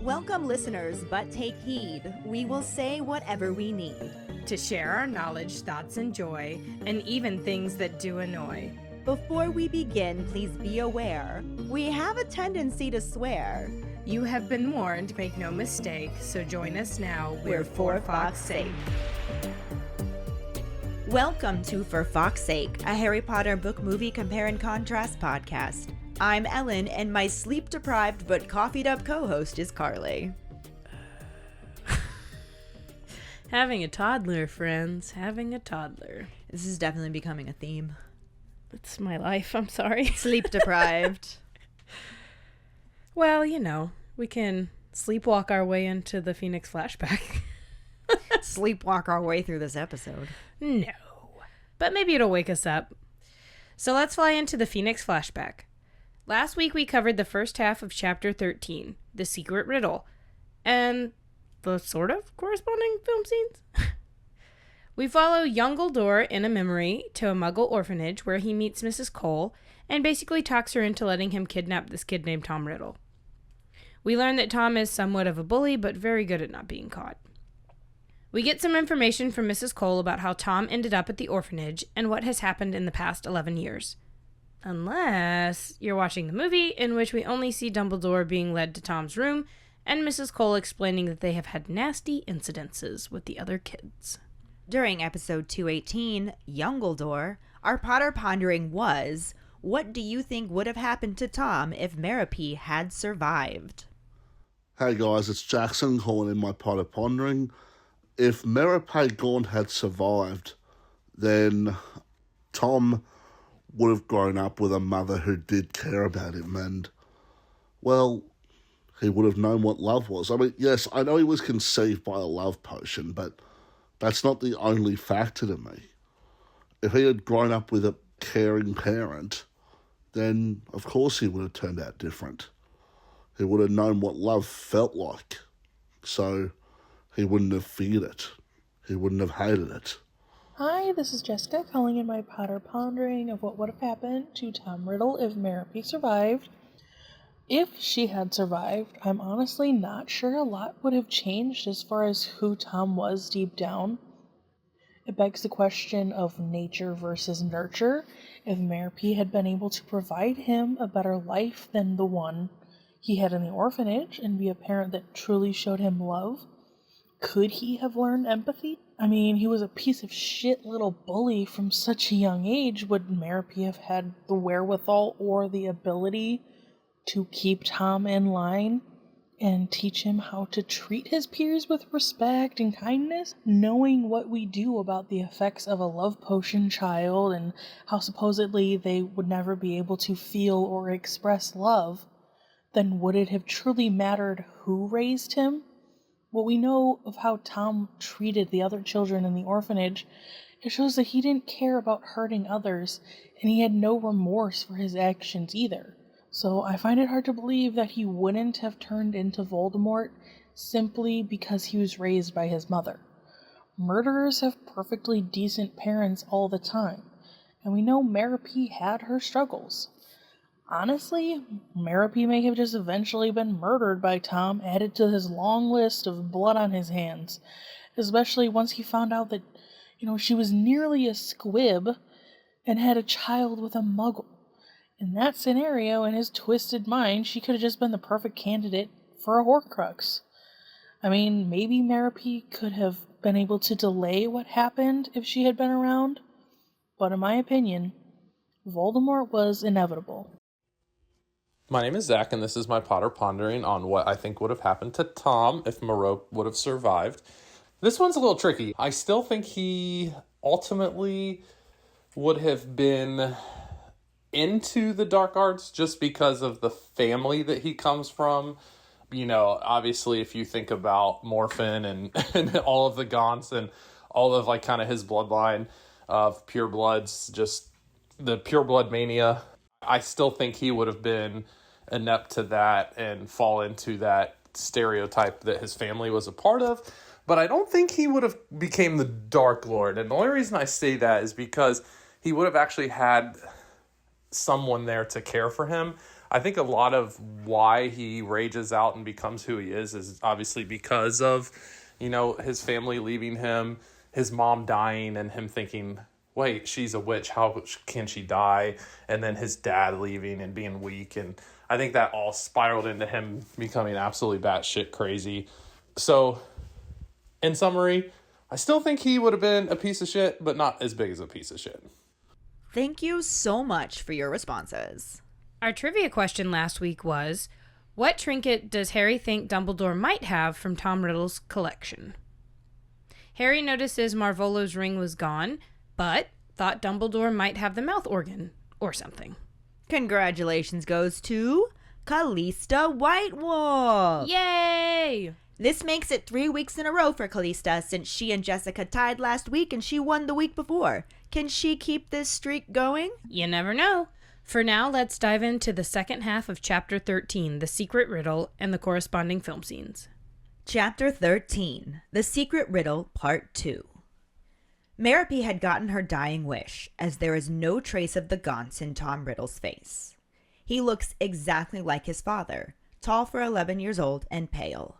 Welcome, listeners, but take heed. We will say whatever we need to share our knowledge, thoughts, and joy, and even things that do annoy. Before we begin, please be aware, we have a tendency to swear. You have been warned, make no mistake, so join us now. We're for Fawkes' sake. Welcome to For Fawkes' Sake, a Harry Potter book movie compare and contrast podcast. I'm Ellen, and my sleep-deprived but coffeed-up co-host is Karlee. Having a toddler, friends. Having a toddler. This is definitely becoming a theme. It's my life, I'm sorry. Sleep-deprived. Well, you know, we can sleepwalk our way into the Phoenix flashback. Sleepwalk our way through this episode. No. But maybe it'll wake us up. So let's fly into the Phoenix flashback. Last week we covered the first half of Chapter 13, The Secret Riddle, and the sort of corresponding film scenes. We follow young Dumbledore in a memory to a Muggle orphanage where he meets Mrs. Cole and basically talks her into letting him kidnap this kid named Tom Riddle. We learn that Tom is somewhat of a bully, but very good at not being caught. We get some information from Mrs. Cole about how Tom ended up at the orphanage and what has happened in the past 11 years. Unless you're watching the movie, in which we only see Dumbledore being led to Tom's room and Mrs. Cole explaining that they have had nasty incidences with the other kids. During episode 218, Young Dumbledore, our Potter pondering was, what do you think would have happened to Tom if Merope had survived? Hey guys, it's Jackson calling in my Potter pondering. If Merope Gaunt had survived, then Tom would have grown up with a mother who did care about him, and, well, he would have known what love was. I mean, yes, I know he was conceived by a love potion, but that's not the only factor to me. If he had grown up with a caring parent, then of course he would have turned out different. He would have known what love felt like, so he wouldn't have feared it. He wouldn't have hated it. Hi, this is Jessica calling in my Potter pondering of what would have happened to Tom Riddle if Merope survived. If she had survived, I'm honestly not sure a lot would have changed as far as who Tom was deep down. It begs the question of nature versus nurture. If Merope had been able to provide him a better life than the one he had in the orphanage and be a parent that truly showed him love, could he have learned empathy? I mean, he was a piece of shit little bully from such a young age. Would Merope have had the wherewithal or the ability to keep Tom in line and teach him how to treat his peers with respect and kindness? Knowing what we do about the effects of a love potion child and how supposedly they would never be able to feel or express love, then would it have truly mattered who raised him? What we know of how Tom treated the other children in the orphanage, it shows that he didn't care about hurting others, and he had no remorse for his actions either. So I find it hard to believe that he wouldn't have turned into Voldemort simply because he was raised by his mother. Murderers have perfectly decent parents all the time, and we know Merope had her struggles. Honestly, Merope may have just eventually been murdered by Tom, added to his long list of blood on his hands, especially once he found out that, she was nearly a squib and had a child with a muggle. In that scenario, in his twisted mind, she could have just been the perfect candidate for a Horcrux. I mean, maybe Merope could have been able to delay what happened if she had been around, but in my opinion, Voldemort was inevitable. My name is Zach, and this is my Potter pondering on what I think would have happened to Tom if Merope would have survived. This one's a little tricky. I still think he ultimately would have been into the dark arts just because of the family that he comes from. Obviously, if you think about Morphin and all of the Gaunts and all of kind of his bloodline of purebloods, just the pureblood mania, I still think he would have been inept to that and fall into that stereotype that his family was a part of. But I don't think he would have became the Dark Lord. And the only reason I say that is because he would have actually had someone there to care for him. I think a lot of why he rages out and becomes who he is obviously because of, his family leaving him, his mom dying, and him thinking, wait, she's a witch, how can she die? And then his dad leaving and being weak. And I think that all spiraled into him becoming absolutely batshit crazy. So, in summary, I still think he would have been a piece of shit, but not as big as a piece of shit. Thank you so much for your responses. Our trivia question last week was, what trinket does Harry think Dumbledore might have from Tom Riddle's collection? Harry notices Marvolo's ring was gone, but thought Dumbledore might have the mouth organ or something. Congratulations goes to Callista Whitewolf. Yay! This makes it 3 weeks in a row for Callista since she and Jessica tied last week and she won the week before. Can she keep this streak going? You never know. For now, let's dive into the second half of Chapter 13, The Secret Riddle, and the corresponding film scenes. Chapter 13, The Secret Riddle, Part 2. Merope had gotten her dying wish, as there is no trace of the gaunts in Tom Riddle's face. He looks exactly like his father, tall for 11 years old and pale.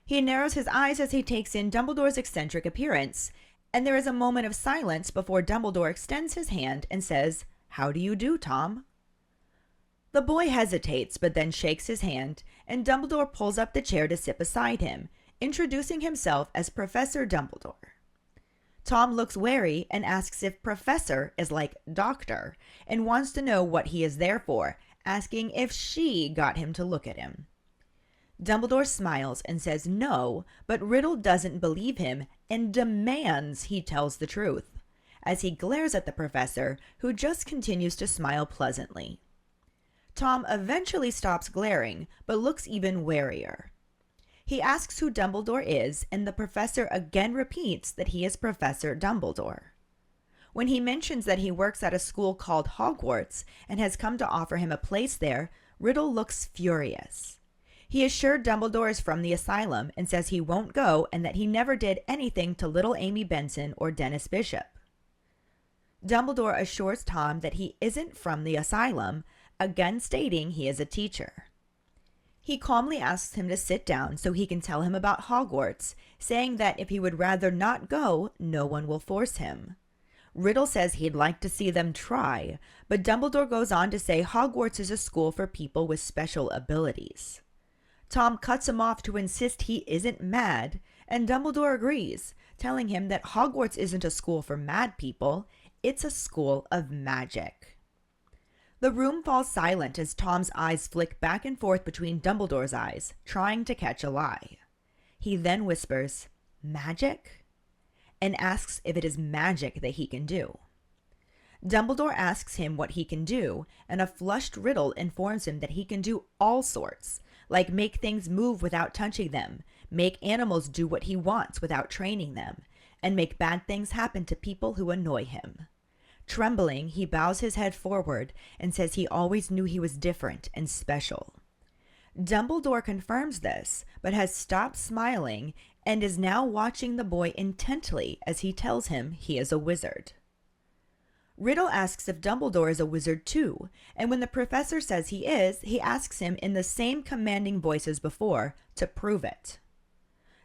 He narrows his eyes as he takes in Dumbledore's eccentric appearance, and there is a moment of silence before Dumbledore extends his hand and says, "How do you do, Tom?" The boy hesitates, but then shakes his hand, and Dumbledore pulls up the chair to sit beside him, introducing himself as Professor Dumbledore. Tom looks wary and asks if Professor is like doctor, and wants to know what he is there for, asking if she got him to look at him. Dumbledore smiles and says no, but Riddle doesn't believe him and demands he tells the truth, as he glares at the professor, who just continues to smile pleasantly. Tom eventually stops glaring, but looks even warier. He asks who Dumbledore is, and the professor again repeats that he is Professor Dumbledore. When he mentions that he works at a school called Hogwarts and has come to offer him a place there, Riddle looks furious. He is sure Dumbledore is from the asylum and says he won't go and that he never did anything to little Amy Benson or Dennis Bishop. Dumbledore assures Tom that he isn't from the asylum, again stating he is a teacher. He calmly asks him to sit down so he can tell him about Hogwarts, saying that if he would rather not go, no one will force him. Riddle says he'd like to see them try, but Dumbledore goes on to say Hogwarts is a school for people with special abilities. Tom cuts him off to insist he isn't mad, and Dumbledore agrees, telling him that Hogwarts isn't a school for mad people, it's a school of magic. The room falls silent as Tom's eyes flick back and forth between Dumbledore's eyes, trying to catch a lie. He then whispers, "Magic?" and asks if it is magic that he can do. Dumbledore asks him what he can do, and a flushed Riddle informs him that he can do all sorts, like make things move without touching them, make animals do what he wants without training them, and make bad things happen to people who annoy him. Trembling, he bows his head forward and says he always knew he was different and special. Dumbledore confirms this, but has stopped smiling and is now watching the boy intently as he tells him he is a wizard. Riddle asks if Dumbledore is a wizard too, and when the professor says he is, he asks him in the same commanding voice as before to prove it.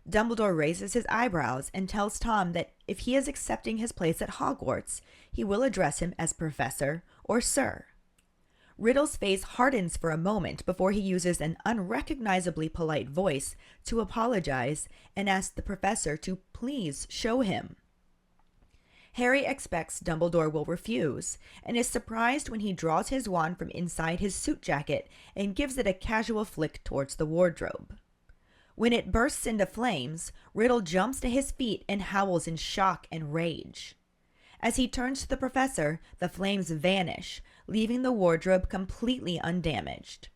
Dumbledore raises his eyebrows and tells Tom that if he is accepting his place at Hogwarts, he will address him as Professor or Sir. Riddle's face hardens for a moment before he uses an unrecognizably polite voice to apologize and asks the professor to please show him. Harry expects Dumbledore will refuse and is surprised when he draws his wand from inside his suit jacket and gives it a casual flick towards the wardrobe. When it bursts into flames, Riddle jumps to his feet and howls in shock and rage. As he turns to the professor, the flames vanish, leaving the wardrobe completely undamaged.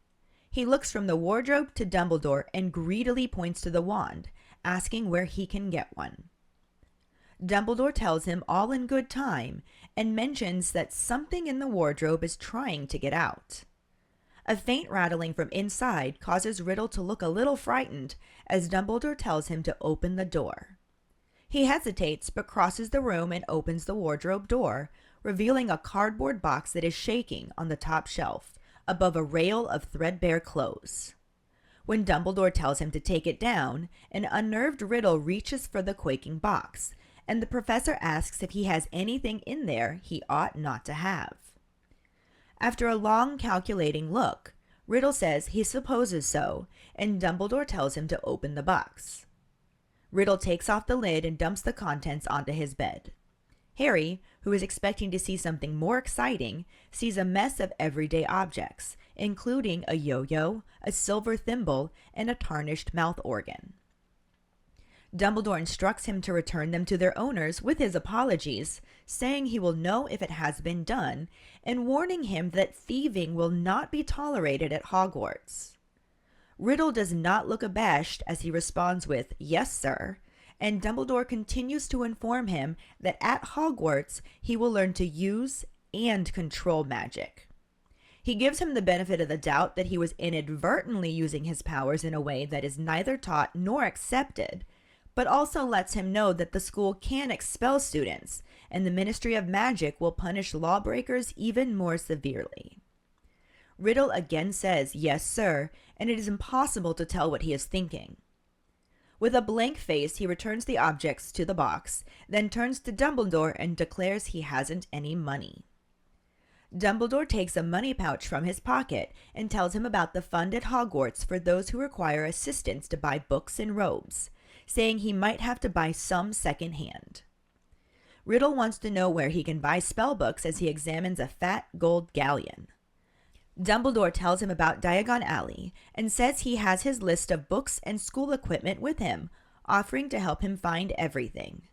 He looks from the wardrobe to Dumbledore and greedily points to the wand, asking where he can get one. Dumbledore tells him all in good time and mentions that something in the wardrobe is trying to get out. A faint rattling from inside causes Riddle to look a little frightened as Dumbledore tells him to open the door. He hesitates but crosses the room and opens the wardrobe door, revealing a cardboard box that is shaking on the top shelf, above a rail of threadbare clothes. When Dumbledore tells him to take it down, an unnerved Riddle reaches for the quaking box, and the professor asks if he has anything in there he ought not to have. After a long calculating look, Riddle says he supposes so, and Dumbledore tells him to open the box. Riddle takes off the lid and dumps the contents onto his bed. Harry, who is expecting to see something more exciting, sees a mess of everyday objects, including a yo-yo, a silver thimble, and a tarnished mouth organ. Dumbledore instructs him to return them to their owners with his apologies, saying he will know if it has been done, and warning him that thieving will not be tolerated at Hogwarts. Riddle does not look abashed as he responds with, "Yes, sir," and Dumbledore continues to inform him that at Hogwarts he will learn to use and control magic. He gives him the benefit of the doubt that he was inadvertently using his powers in a way that is neither taught nor accepted, but also lets him know that the school can expel students, and the Ministry of Magic will punish lawbreakers even more severely. Riddle again says, "Yes, sir," and it is impossible to tell what he is thinking. With a blank face, he returns the objects to the box, then turns to Dumbledore and declares he hasn't any money. Dumbledore takes a money pouch from his pocket and tells him about the fund at Hogwarts for those who require assistance to buy books and robes, saying he might have to buy some secondhand. Riddle wants to know where he can buy spellbooks as he examines a fat gold galleon. Dumbledore tells him about Diagon Alley and says he has his list of books and school equipment with him, offering to help him find everything.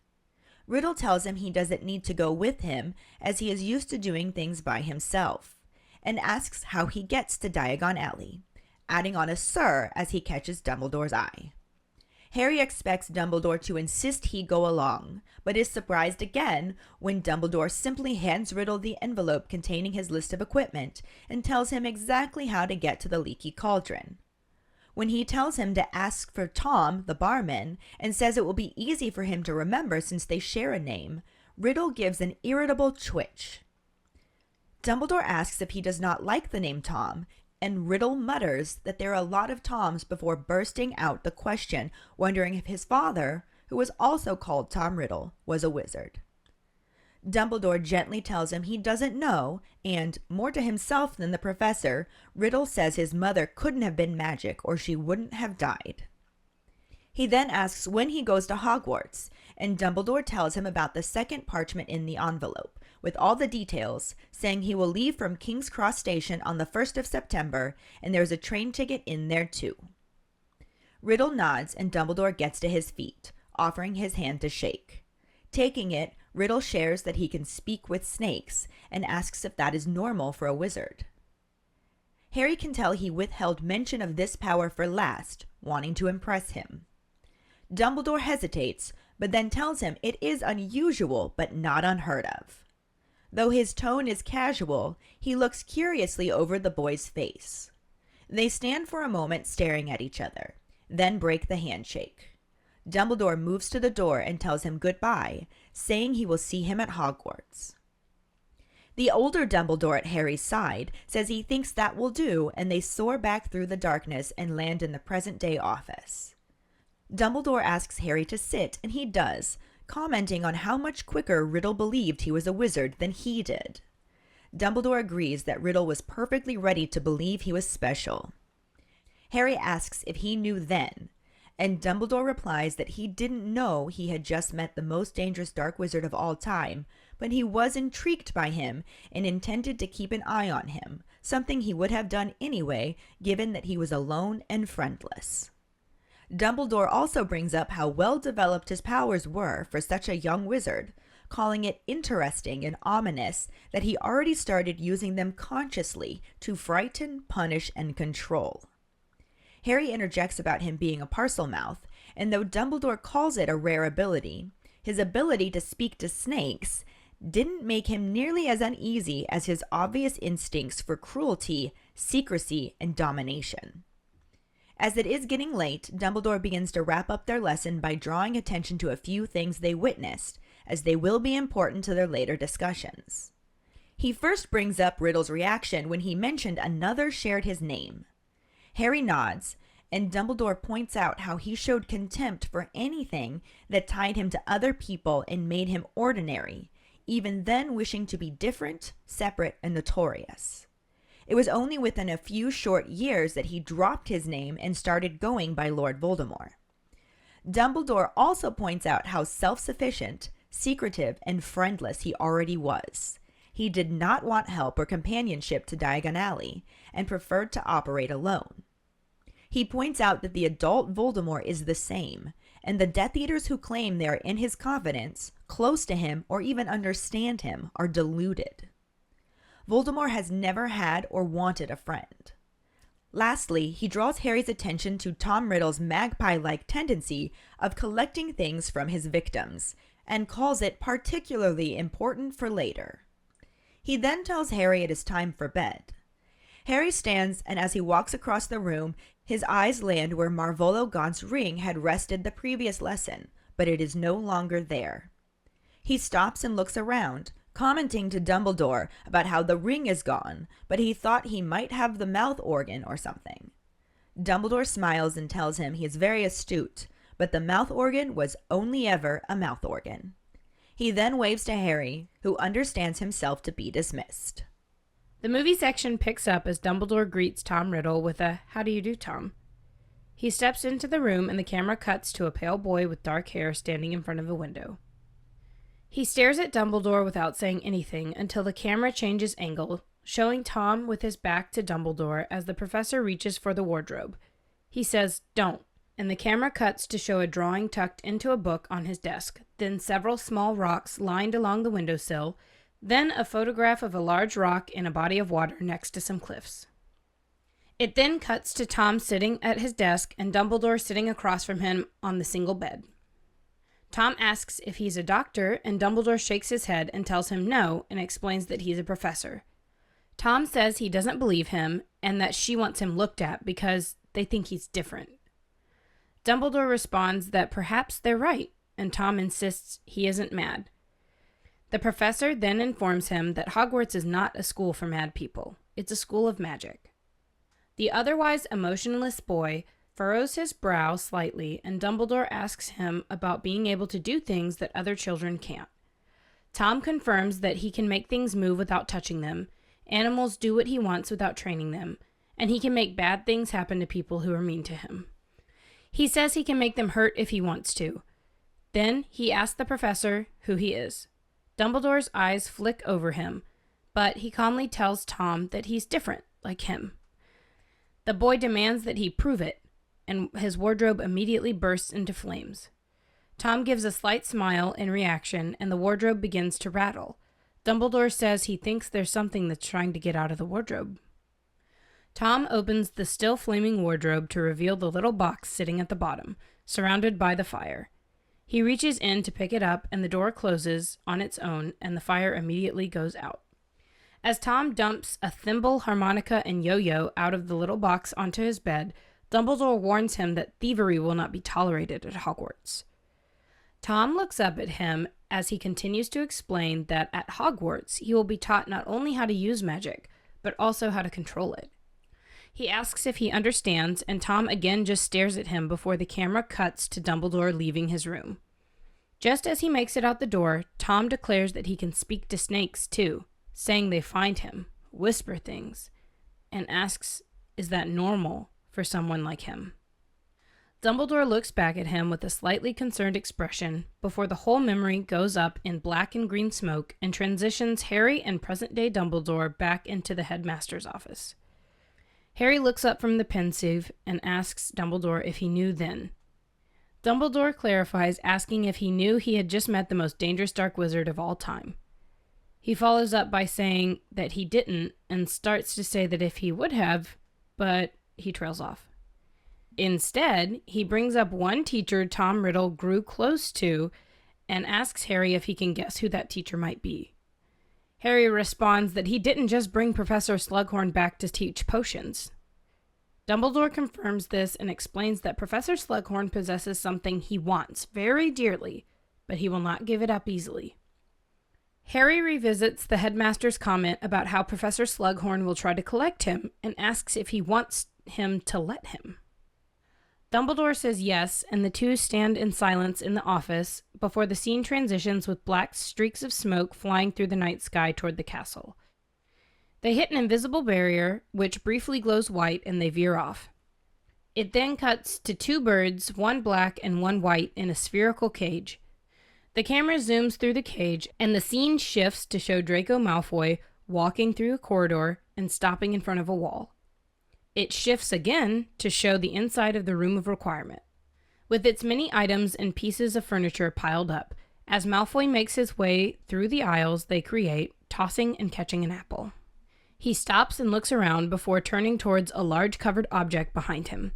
Riddle tells him he doesn't need to go with him as he is used to doing things by himself, and asks how he gets to Diagon Alley, adding on a "sir" as he catches Dumbledore's eye. Harry expects Dumbledore to insist he go along, but is surprised again when Dumbledore simply hands Riddle the envelope containing his list of equipment and tells him exactly how to get to the Leaky Cauldron. When he tells him to ask for Tom, the barman, and says it will be easy for him to remember since they share a name, Riddle gives an irritable twitch. Dumbledore asks if he does not like the name Tom, and Riddle mutters that there are a lot of Toms before bursting out the question, wondering if his father, who was also called Tom Riddle, was a wizard. Dumbledore gently tells him he doesn't know, and, more to himself than the professor, Riddle says his mother couldn't have been magic or she wouldn't have died. He then asks when he goes to Hogwarts, and Dumbledore tells him about the second parchment in the envelope, with all the details, saying he will leave from King's Cross Station on the 1st of September, and there's a train ticket in there too. Riddle nods and Dumbledore gets to his feet, offering his hand to shake. Taking it, Riddle shares that he can speak with snakes, and asks if that is normal for a wizard. Harry can tell he withheld mention of this power for last, wanting to impress him. Dumbledore hesitates, but then tells him it is unusual but not unheard of. Though his tone is casual, he looks curiously over the boy's face. They stand for a moment staring at each other, then break the handshake. Dumbledore moves to the door and tells him goodbye, saying he will see him at Hogwarts. The older Dumbledore at Harry's side says he thinks that will do, and they soar back through the darkness and land in the present-day office. Dumbledore asks Harry to sit, and he does, commenting on how much quicker Riddle believed he was a wizard than he did. Dumbledore agrees that Riddle was perfectly ready to believe he was special. Harry asks if he knew then, and Dumbledore replies that he didn't know he had just met the most dangerous dark wizard of all time, but he was intrigued by him and intended to keep an eye on him, something he would have done anyway, given that he was alone and friendless. Dumbledore also brings up how well developed his powers were for such a young wizard, calling it interesting and ominous that he already started using them consciously to frighten, punish, and control. Harry interjects about him being a Parselmouth, and though Dumbledore calls it a rare ability, his ability to speak to snakes didn't make him nearly as uneasy as his obvious instincts for cruelty, secrecy, and domination. As it is getting late, Dumbledore begins to wrap up their lesson by drawing attention to a few things they witnessed, as they will be important to their later discussions. He first brings up Riddle's reaction when he mentioned another shared his name. Harry nods, and Dumbledore points out how he showed contempt for anything that tied him to other people and made him ordinary, even then wishing to be different, separate, and notorious. It was only within a few short years that he dropped his name and started going by Lord Voldemort. Dumbledore also points out how self-sufficient, secretive, and friendless he already was. He did not want help or companionship to Diagon Alley and preferred to operate alone. He points out that the adult Voldemort is the same, and the Death Eaters who claim they are in his confidence, close to him, or even understand him are deluded. Voldemort has never had or wanted a friend. Lastly, he draws Harry's attention to Tom Riddle's magpie-like tendency of collecting things from his victims, and calls it particularly important for later. He then tells Harry it is time for bed. Harry stands, and as he walks across the room, his eyes land where Marvolo Gaunt's ring had rested the previous lesson, but it is no longer there. He stops and looks around, commenting to Dumbledore about how the ring is gone, but he thought he might have the mouth organ or something. Dumbledore smiles and tells him he is very astute, but the mouth organ was only ever a mouth organ. He then waves to Harry, who understands himself to be dismissed. The movie section picks up as Dumbledore greets Tom Riddle with a "How do you do, Tom?" He steps into the room and the camera cuts to a pale boy with dark hair standing in front of a window. He stares at Dumbledore without saying anything until the camera changes angle, showing Tom with his back to Dumbledore as the professor reaches for the wardrobe. He says, "Don't," and the camera cuts to show a drawing tucked into a book on his desk, then several small rocks lined along the windowsill, then a photograph of a large rock in a body of water next to some cliffs. It then cuts to Tom sitting at his desk and Dumbledore sitting across from him on the single bed. Tom asks if he's a doctor, and Dumbledore shakes his head and tells him no and explains that he's a professor. Tom says he doesn't believe him and that she wants him looked at because they think he's different. Dumbledore responds that perhaps they're right, and Tom insists he isn't mad. The professor then informs him that Hogwarts is not a school for mad people. It's a school of magic. The otherwise emotionless boy furrows his brow slightly, and Dumbledore asks him about being able to do things that other children can't. Tom confirms that he can make things move without touching them, animals do what he wants without training them, and he can make bad things happen to people who are mean to him. He says he can make them hurt if he wants to. Then he asks the professor who he is. Dumbledore's eyes flick over him, but he calmly tells Tom that he's different, like him. The boy demands that he prove it, and his wardrobe immediately bursts into flames. Tom gives a slight smile in reaction, and the wardrobe begins to rattle. Dumbledore says he thinks there's something that's trying to get out of the wardrobe. Tom opens the still flaming wardrobe to reveal the little box sitting at the bottom, surrounded by the fire. He reaches in to pick it up, and the door closes on its own, and the fire immediately goes out. As Tom dumps a thimble, harmonica, and yo-yo out of the little box onto his bed, Dumbledore warns him that thievery will not be tolerated at Hogwarts. Tom looks up at him as he continues to explain that at Hogwarts he will be taught not only how to use magic, but also how to control it. He asks if he understands, and Tom again just stares at him before the camera cuts to Dumbledore leaving his room. Just as he makes it out the door, Tom declares that he can speak to snakes too, saying they find him, whisper things, and asks, is that normal for someone like him? Dumbledore looks back at him with a slightly concerned expression before the whole memory goes up in black and green smoke and transitions Harry and present-day Dumbledore back into the headmaster's office. Harry looks up from the pensieve and asks Dumbledore if he knew then. Dumbledore clarifies, asking if he knew he had just met the most dangerous dark wizard of all time. He follows up by saying that he didn't and starts to say that if he would have, but he trails off. Instead, he brings up one teacher Tom Riddle grew close to and asks Harry if he can guess who that teacher might be. Harry responds that he didn't just bring Professor Slughorn back to teach potions. Dumbledore confirms this and explains that Professor Slughorn possesses something he wants very dearly, but he will not give it up easily. Harry revisits the headmaster's comment about how Professor Slughorn will try to collect him and asks if he wants him to let him. Dumbledore says yes, and the two stand in silence in the office before the scene transitions with black streaks of smoke flying through the night sky toward the castle. They hit an invisible barrier, which briefly glows white, and they veer off. It then cuts to two birds, one black and one white, in a spherical cage. The camera zooms through the cage, and the scene shifts to show Draco Malfoy walking through a corridor and stopping in front of a wall. It shifts again to show the inside of the room of requirement, with its many items and pieces of furniture piled up, as Malfoy makes his way through the aisles they create, tossing and catching an apple. He stops and looks around before turning towards a large covered object behind him.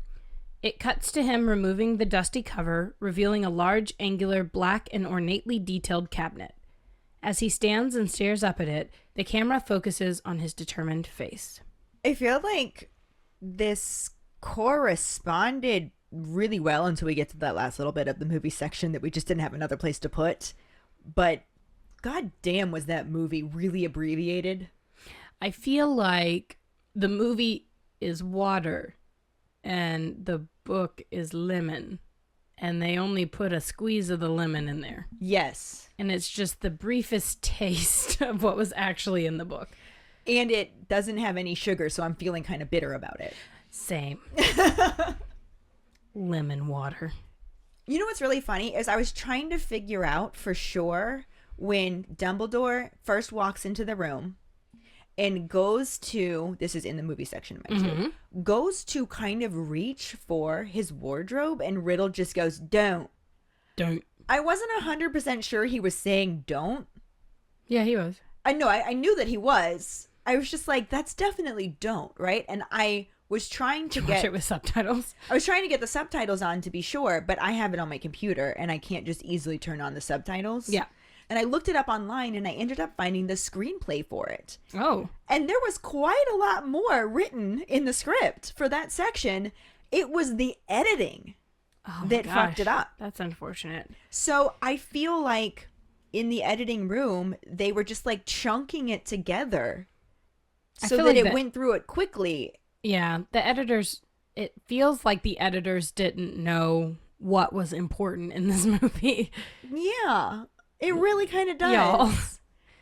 It cuts to him removing the dusty cover, revealing a large, angular, black, and ornately detailed cabinet. As he stands and stares up at it, the camera focuses on his determined face. I feel like this corresponded really well until we get to that last little bit of the movie section that we just didn't have another place to put. But god damn, was that movie really abbreviated. I feel like the movie is water and the book is lemon, and they only put a squeeze of the lemon in there. Yes. And it's just the briefest taste of what was actually in the book. And it doesn't have any sugar, so I'm feeling kind of bitter about it. Same. Lemon water. You know what's really funny is I was trying to figure out for sure when Dumbledore first walks into the room and goes to, this is in the movie section, mind you, goes to kind of reach for his wardrobe, and Riddle just goes, don't. I wasn't 100% sure he was saying don't. Yeah, he was. I know, I knew that he was. I was just like, that's definitely don't, right? And I was trying to Watch it with subtitles. I was trying to get the subtitles on to be sure, but I have it on my computer and I can't just easily turn on the subtitles. Yeah. And I looked it up online and I ended up finding the screenplay for it. Oh. And there was quite a lot more written in the script for that section. It was the editing that fucked it up. That's unfortunate. So I feel like in the editing room, they were just like chunking it together so that it went through it quickly. Yeah, the editors, it feels like the editors didn't know what was important in this movie. Yeah, it really kind of does. Y'all.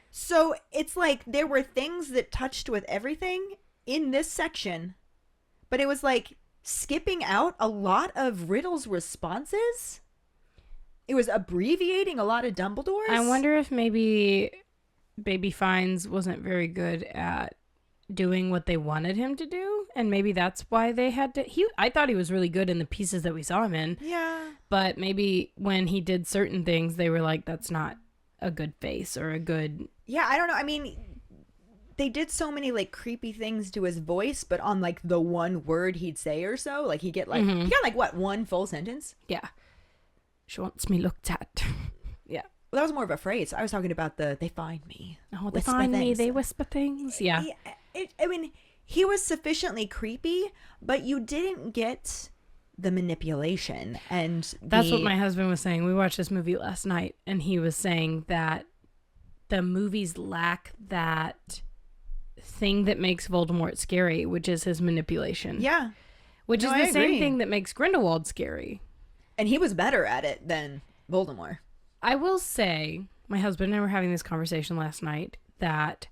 So it's like there were things that touched with everything in this section, but it was like skipping out a lot of Riddle's responses. It was abbreviating a lot of Dumbledore's. I wonder if maybe Baby Fines wasn't very good at doing what they wanted him to do, and maybe that's why they had to. I thought he was really good in the pieces that we saw him in. Yeah. But maybe when he did certain things, they were like, that's not a good face or a good... Yeah, I don't know. I mean, they did so many like creepy things to his voice, but on like the one word he'd say or so, like he got like what, one full sentence? Yeah. She wants me looked at. Yeah. Well, that was more of a phrase. I was talking about they find me. Oh, they find me, they whisper things. Yeah. I mean, he was sufficiently creepy, but you didn't get the manipulation. And that's what my husband was saying. We watched this movie last night, and he was saying that the movies lack that thing that makes Voldemort scary, which is his manipulation. Yeah. Which is the same thing that makes Grindelwald scary. And he was better at it than Voldemort. I will say, my husband and I were having this conversation last night, that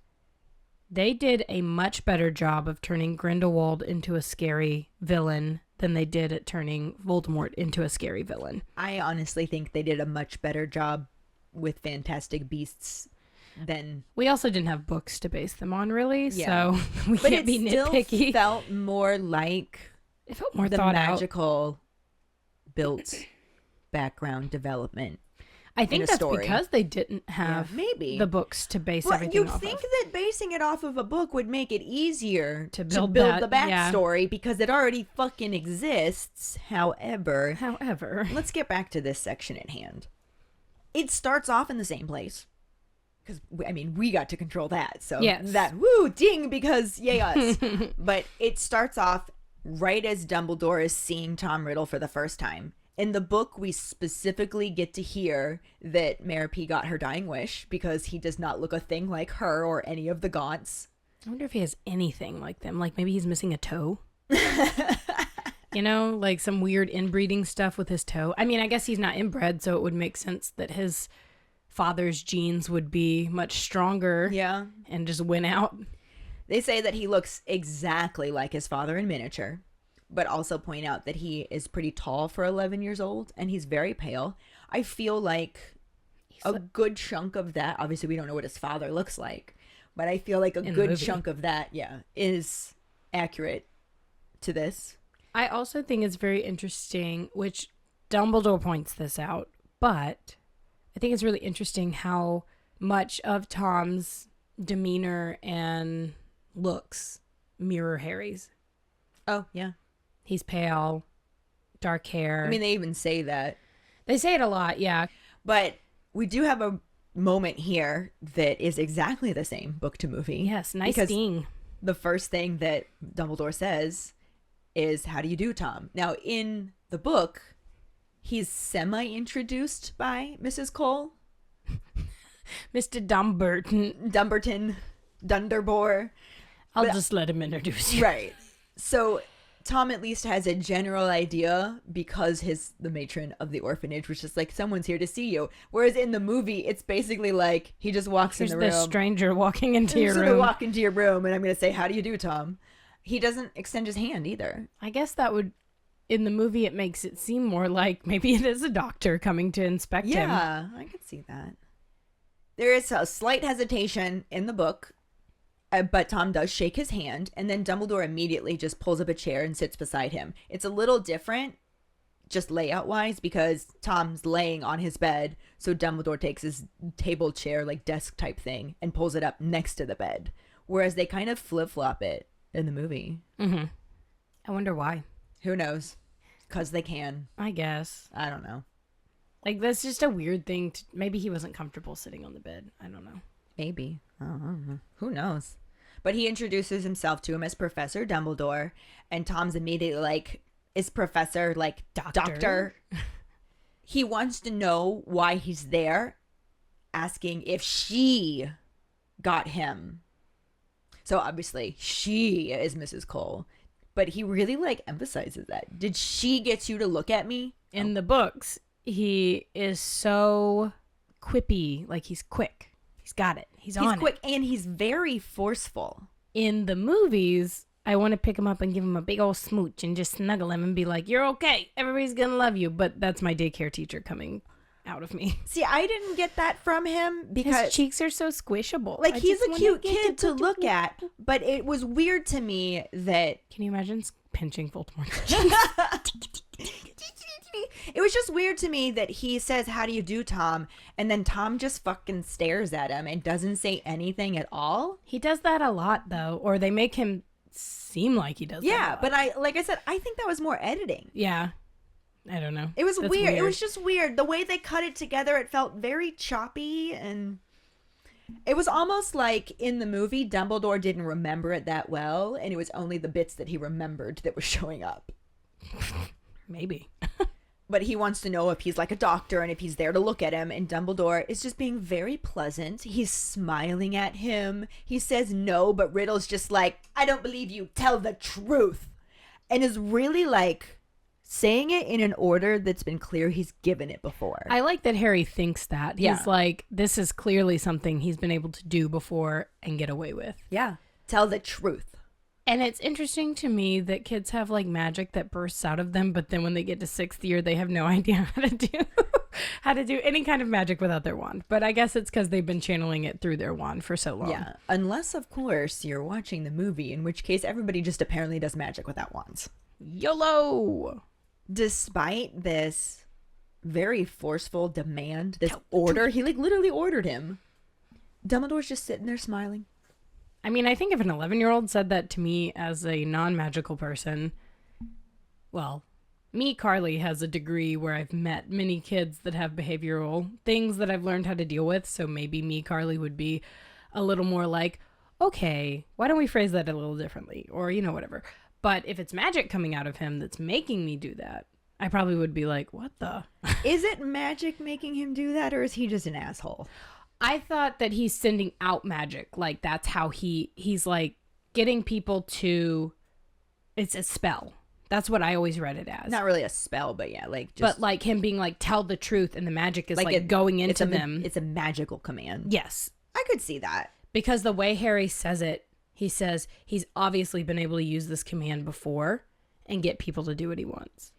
they did a much better job of turning Grindelwald into a scary villain than they did at turning Voldemort into a scary villain. I honestly think they did a much better job with Fantastic Beasts than... We also didn't have books to base them on, really, yeah. so we can't be nitpicky. But it still felt more like... It felt more the thought magical built background development. I think that's story. Because they didn't have maybe the books to base everything off of. You'd think that basing it off of a book would make it easier to build that, the backstory because it already fucking exists. However, let's get back to this section at hand. It starts off in the same place. Because, I mean, we got to control that. So that, woo, ding, because yay us. But it starts off right as Dumbledore is seeing Tom Riddle for the first time. In the book, we specifically get to hear that Merope got her dying wish because he does not look a thing like her or any of the Gaunts. I wonder if he has anything like them. Like maybe he's missing a toe. You know, like some weird inbreeding stuff with his toe. I mean, I guess he's not inbred, so it would make sense that his father's genes would be much stronger. Yeah. And just win out. They say that he looks exactly like his father in miniature, but also point out that he is pretty tall for 11 years old and he's very pale. I feel like a good chunk of that, obviously we don't know what his father looks like, but I feel like a good chunk of that, is accurate to this. I also think it's very interesting, which Dumbledore points this out, but I think it's really interesting how much of Tom's demeanor and looks mirror Harry's. Oh, yeah. He's pale, dark hair. I mean, they even say that. They say it a lot, yeah. But we do have a moment here that is exactly the same book to movie. Yes, nice because ding. The first thing that Dumbledore says is, "How do you do, Tom?" Now, in the book, he's semi-introduced by Mrs. Cole. Mr. Dumberton. Dunderbore. I'll just let him introduce you. Right. So Tom at least has a general idea because he's the matron of the orphanage, which is like, someone's here to see you. Whereas in the movie, it's basically like he just walks in the room. There's this stranger walking into your so room. they walk into your room and I'm going to say, "How do you do, Tom?" He doesn't extend his hand either. I guess that would, in the movie, it makes it seem more like maybe it is a doctor coming to inspect him. Yeah, I could see that. There is a slight hesitation in the book, but Tom does shake his hand, and then Dumbledore immediately just pulls up a chair and sits beside him. It's a little different, just layout-wise, because Tom's laying on his bed, so Dumbledore takes his table chair, like desk-type thing, and pulls it up next to the bed, whereas they kind of flip-flop it in the movie. Mm-hmm. I wonder why. Who knows? Because they can. I guess. I don't know. Like, that's just a weird thing. Maybe he wasn't comfortable sitting on the bed. I don't know. Maybe. I don't know. Who knows? But he introduces himself to him as Professor Dumbledore, and Tom's immediately like, "Is Professor like doctor?" He wants to know why he's there, asking if she got him. So obviously she is Mrs. Cole, but he really like emphasizes that. Did she get you to look at me? In the books, he is so quippy, like he's quick. He's got it. He's on quick it. and he's very forceful. In the movies, I want to pick him up and give him a big old smooch and just snuggle him and be like, "You're okay. Everybody's going to love you." But that's my daycare teacher coming out of me. See, I didn't get that from him because his cheeks are so squishable. like, I he's just a wanna cute get kid to look at, but it was weird to me that Can you imagine pinching Voldemort? it was just weird to me that he says, "How do you do, Tom?" and then Tom just fucking stares at him and doesn't say anything at all. He does that a lot, though, or they make him seem like he does that a Yeah, lot. but like I said, I think that was more editing. Yeah. I don't know. It was That's weird. It was just weird. The way they cut it together, it felt very choppy, and it was almost like in the movie, Dumbledore didn't remember it that well, and it was only the bits that he remembered that were showing up. Maybe. But he wants to know if he's like a doctor and if he's there to look at him, and Dumbledore is just being very pleasant. He's smiling at him. He says no, but Riddle's just like, "I don't believe you. Tell the truth." And is really like saying it in an order that's been clear he's given it before. I like that Harry thinks that. Yeah. He's like, this is clearly something he's been able to do before and get away with. Yeah. Tell the truth. And it's interesting to me that kids have like magic that bursts out of them, but then when they get to 6th year, they have no idea how to do any kind of magic without their wand. But I guess it's because they've been channeling it through their wand for so long. Yeah. Unless, of course, you're watching the movie, in which case everybody just apparently does magic without wands. YOLO! Despite this very forceful demand, this order, he like literally ordered him. Dumbledore's just sitting there smiling. I mean, I think if an 11-year-old said that to me as a non-magical person, well, me, Karlee, has a degree where I've met many kids that have behavioral things that I've learned how to deal with. So maybe me, Karlee, would be a little more like, okay, why don't we phrase that a little differently? Or, you know, whatever. But if it's magic coming out of him that's making me do that, I probably would be like, what the? Is it magic making him do that, or is he just an asshole? I thought that he's sending out magic. Like, that's how he's like getting people to, it's a spell. That's what I always read it as. Not really a spell, but yeah, like just... But like him being like, tell the truth, and the magic is like going into them. It's a magical command. Yes. I could see that. Because the way Harry says it, he says he's obviously been able to use this command before and get people to do what he wants.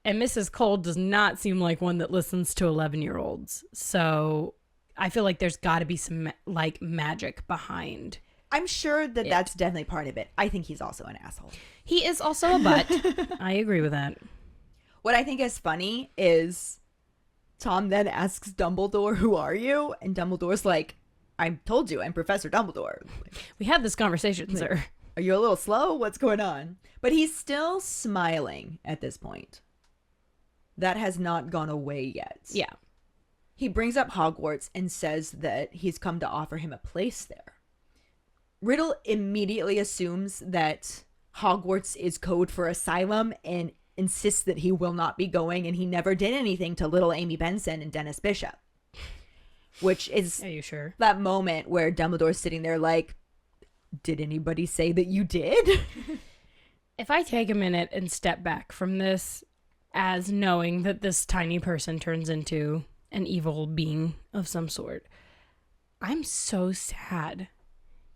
And Mrs. Cole does not seem like one that listens to 11-year-olds. So I feel like there's got to be some like magic behind. I'm sure that that's definitely part of it. I think he's also an asshole. He is also a butt. I agree with that. What I think is funny is Tom then asks Dumbledore, "Who are you?" And Dumbledore's like, "I told you, I'm Professor Dumbledore." We had this conversation, sir. Are you a little slow? What's going on? But he's still smiling at this point. That has not gone away yet. Yeah. He brings up Hogwarts and says that he's come to offer him a place there. Riddle immediately assumes that Hogwarts is code for asylum and insists that he will not be going, and he never did anything to little Amy Benson and Dennis Bishop. Which is Are you sure? that moment where Dumbledore's sitting there like, did anybody say that you did? If I take a minute and step back from this as knowing that this tiny person turns into an evil being of some sort, I'm so sad.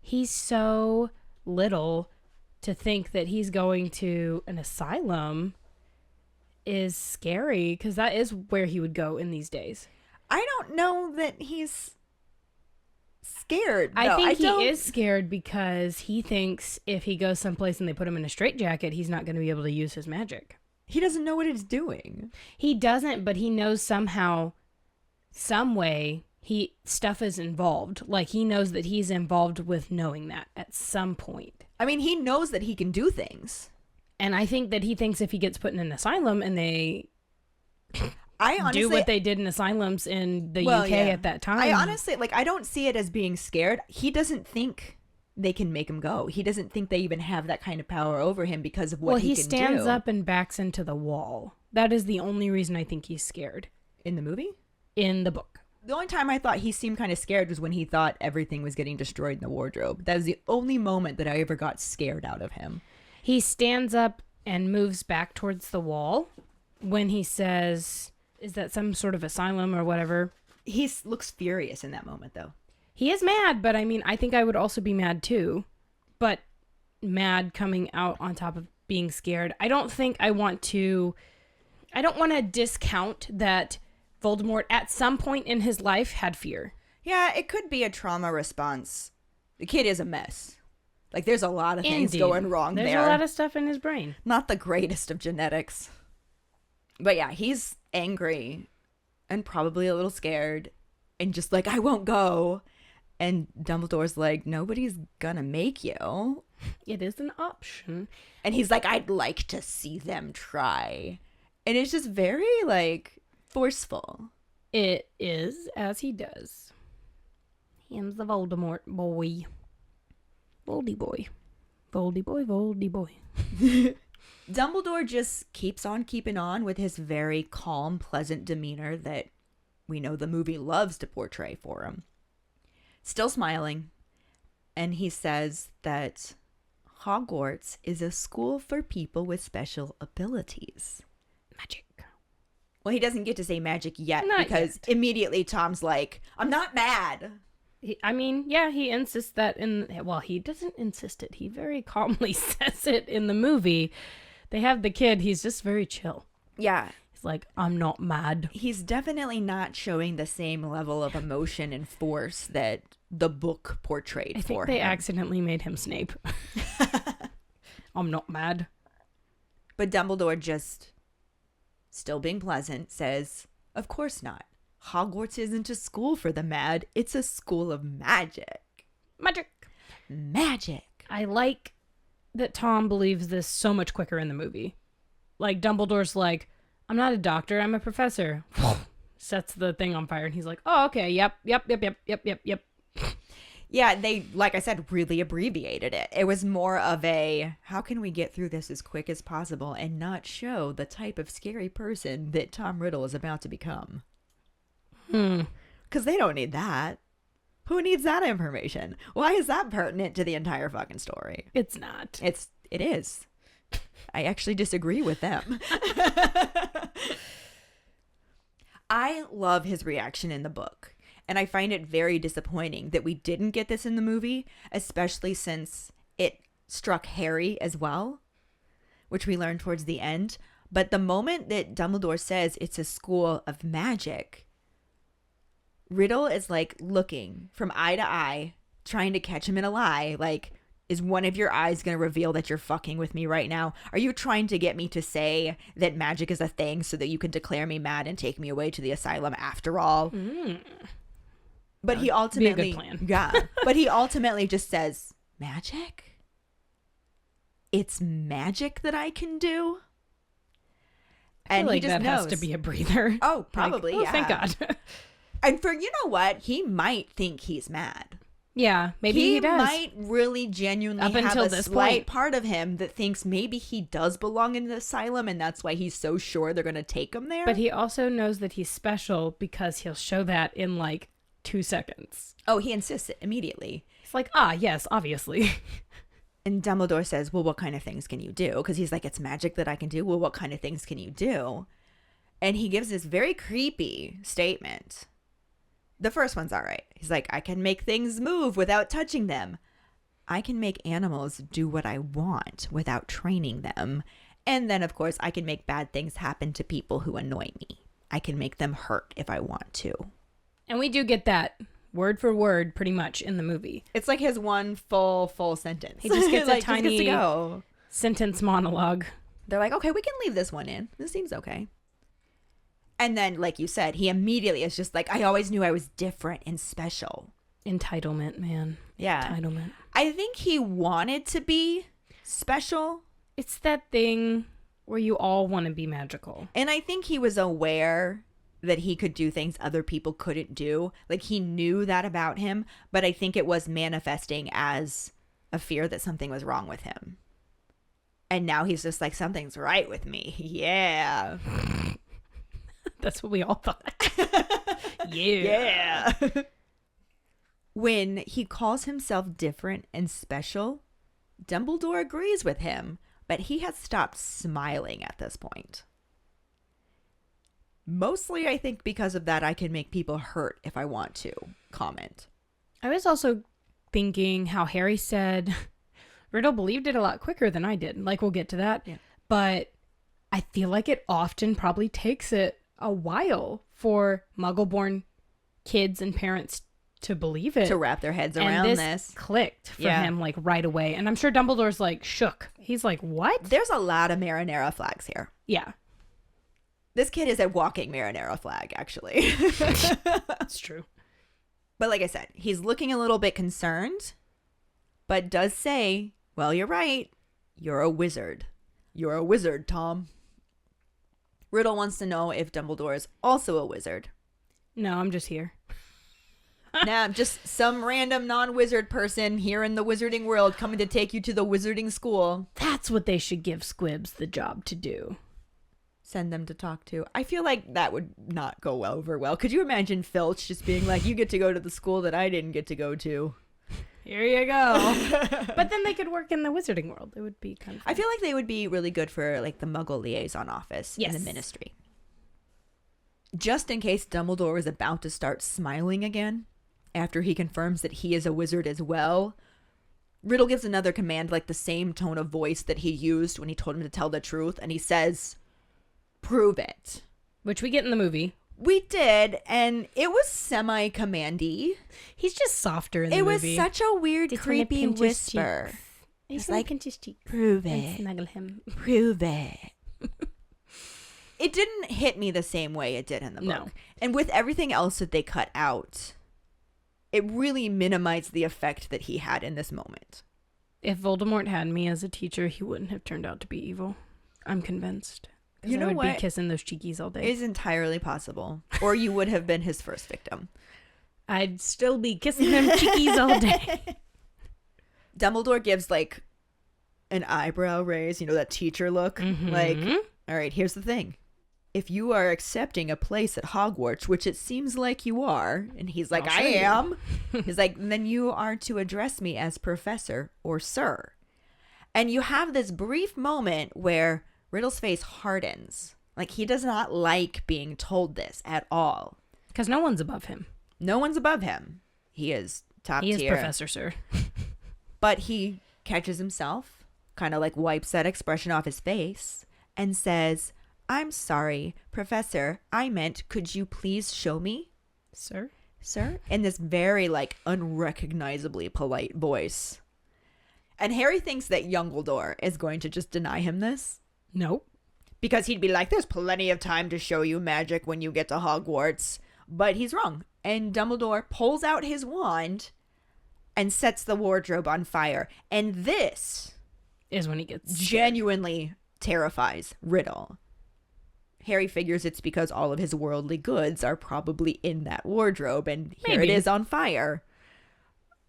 He's so little. To think that he's going to an asylum is scary, because that is where he would go in these days. I don't know that he's scared. I think he is scared because he thinks if he goes someplace and they put him in a straitjacket, he's not going to be able to use his magic. He doesn't know what he's doing. He doesn't, but he knows somehow, some way, stuff is involved. Like, he knows that he's involved with knowing that at some point. I mean, he knows that he can do things. And I think that he thinks if he gets put in an asylum and they do what they did in asylums in the UK at that time. I honestly, I don't see it as being scared. He doesn't think they can make him go. He doesn't think they even have that kind of power over him because of what he can do. Well, he stands up and backs into the wall. That is the only reason I think he's scared. In the movie? In the book. The only time I thought he seemed kind of scared was when he thought everything was getting destroyed in the wardrobe. That was the only moment that I ever got scared out of him. He stands up and moves back towards the wall when he says, is that some sort of asylum or whatever? He looks furious in that moment, though. He is mad, but I mean, I think I would also be mad too. But mad coming out on top of being scared. I don't want to discount that Voldemort at some point in his life had fear. Yeah, it could be a trauma response. The kid is a mess. There's a lot of things going wrong there. There's a lot of stuff in his brain. Not the greatest of genetics. But yeah, he's angry and probably a little scared and just I won't go. And Dumbledore's like, nobody's gonna make you. It is an option. And he's like, I'd like to see them try. And it's just very, forceful. It is, as he does. Him's the Voldemort boy. Voldy boy. Voldy boy, Voldy boy. Dumbledore just keeps on keeping on with his very calm, pleasant demeanor that we know the movie loves to portray for him. Still smiling. And he says that Hogwarts is a school for people with special abilities. Magic. Well, he doesn't get to say magic yet because immediately Tom's like, I'm not mad. He insists that he doesn't insist it. He very calmly says it in the movie. They have the kid. He's just very chill. Yeah. He's like, I'm not mad. He's definitely not showing the same level of emotion and force that the book portrayed for him. I think they accidentally made him Snape. I'm not mad. But Dumbledore just, still being pleasant, says, of course not. Hogwarts isn't a school for the mad. It's a school of magic. Magic. I like that Tom believes this so much quicker in the movie. Dumbledore's like, I'm not a doctor, I'm a professor. Sets the thing on fire and he's like, oh, okay, yep. Yeah, they, like I said, really abbreviated it. It was more of a, how can we get through this as quick as possible and not show the type of scary person that Tom Riddle is about to become? Because they don't need that. Who needs that information? Why is that pertinent to the entire fucking story? It's not. It is. I actually disagree with them. I love his reaction in the book. And I find it very disappointing that we didn't get this in the movie, especially since it struck Harry as well, which we learned towards the end. But the moment that Dumbledore says it's a school of magic, Riddle is like looking from eye to eye, trying to catch him in a lie. Like, is one of your eyes going to reveal that you're fucking with me right now? Are you trying to get me to say that magic is a thing so that you can declare me mad and take me away to the asylum after all? But he ultimately, be a good plan. yeah. But he ultimately just says, "Magic? It's magic that I can do." I feel And like he just that knows. has to be a breather. Oh, probably. Like, oh, yeah. thank God. And for you know what, he might think he's mad. Yeah, maybe he does. Might really genuinely Up have until a this slight point. part of him that thinks maybe he does belong in the asylum, and that's why he's so sure they're going to take him there. But he also knows that he's special because he'll show that in like 2 seconds. Oh, he insists it immediately. It's like, yes, obviously. And Dumbledore says, well, what kind of things can you do? Because he's like, it's magic that I can do. Well, what kind of things can you do? And he gives this very creepy statement. The first one's all right. He's like, I can make things move without touching them. I can make animals do what I want without training them. And then, of course, I can make bad things happen to people who annoy me. I can make them hurt if I want to. And we do get that word for word pretty much in the movie. It's like his one full sentence. He just gets like, a just tiny gets to go. sentence monologue. They're like, okay, we can leave this one in. This seems okay. And then, like you said, he immediately is just like, I always knew I was different and special. Entitlement, man. Yeah. Entitlement. I think he wanted to be special. It's that thing where you all want to be magical. And I think he was aware that he could do things other people couldn't do. Like, he knew that about him, but I think it was manifesting as a fear that something was wrong with him. And now he's just like, something's right with me. Yeah. That's what we all thought. Yeah. When he calls himself different and special, Dumbledore agrees with him, but he has stopped smiling at this point. Mostly, I think, because of that I can make people hurt if I want to comment. I was also thinking how Harry said Riddle believed it a lot quicker than I did. Like, we'll get to that. Yeah. But I feel like it often probably takes it a while for Muggle-born kids and parents to believe it. To wrap their heads and around this this. clicked for Yeah. him, like, right away. And I'm sure Dumbledore's, like, shook. He's like, what? There's a lot of marinara flags here. Yeah. This kid is a walking marinara flag, actually. That's true. But like I said, he's looking a little bit concerned, but does say, well, you're right. You're a wizard. You're a wizard, Tom. Riddle wants to know if Dumbledore is also a wizard. No, I'm just here. Now, just some random non-wizard person here in the wizarding world coming to take you to the wizarding school. That's what they should give Squibs the job to do. Send them to talk to. I feel like that would not go over well. Could you imagine Filch just being like, you get to go to the school that I didn't get to go to? Here you go. But then they could work in the wizarding world. It would be kind of fun. I feel like they would be really good for like the Muggle liaison office in Yes. the ministry. Just in case Dumbledore is about to start smiling again, after he confirms that he is a wizard as well, Riddle gives another command, like the same tone of voice that he used when he told him to tell the truth, and he says, prove it. Which we get in the movie. We did, and it was semi-commandy. He's just softer in the It was movie. such a weird, Just wanna creepy pinch his whisper. cheeks. He's It's like, like, pinch his cheeks prove and it. snuggle him. Prove it. It didn't hit me the same way it did in the book. No. And with everything else that they cut out, it really minimized the effect that he had in this moment. If Voldemort had me as a teacher, he wouldn't have turned out to be evil. I'm convinced. 'Cause You know I would what? be kissing those cheekies all It day. is entirely possible. Or you would have been his first victim. I'd still be kissing them chickies all day. Dumbledore gives like an eyebrow raise, you know, that teacher look. Like, all right, here's the thing. If you are accepting a place at Hogwarts, which it seems like you are, and he's like, I am. He's like, then you are to address me as professor or sir. And you have this brief moment where Riddle's face hardens. Like, he does not like being told this at all. Because no one's above him. No one's above him. He is top tier. He is Professor Sir. But he catches himself, kind of like wipes that expression off his face, and says, I'm sorry, Professor. I meant, could you please show me? Sir? In this very, like, unrecognizably polite voice. And Harry thinks that Youngledore is going to just deny him this. Nope. Because he'd be like, there's plenty of time to show you magic when you get to Hogwarts. But he's wrong. And Dumbledore pulls out his wand and sets the wardrobe on fire. And this is when he gets genuinely terrifies Riddle. Harry figures it's because all of his worldly goods are probably in that wardrobe. And here it is on fire.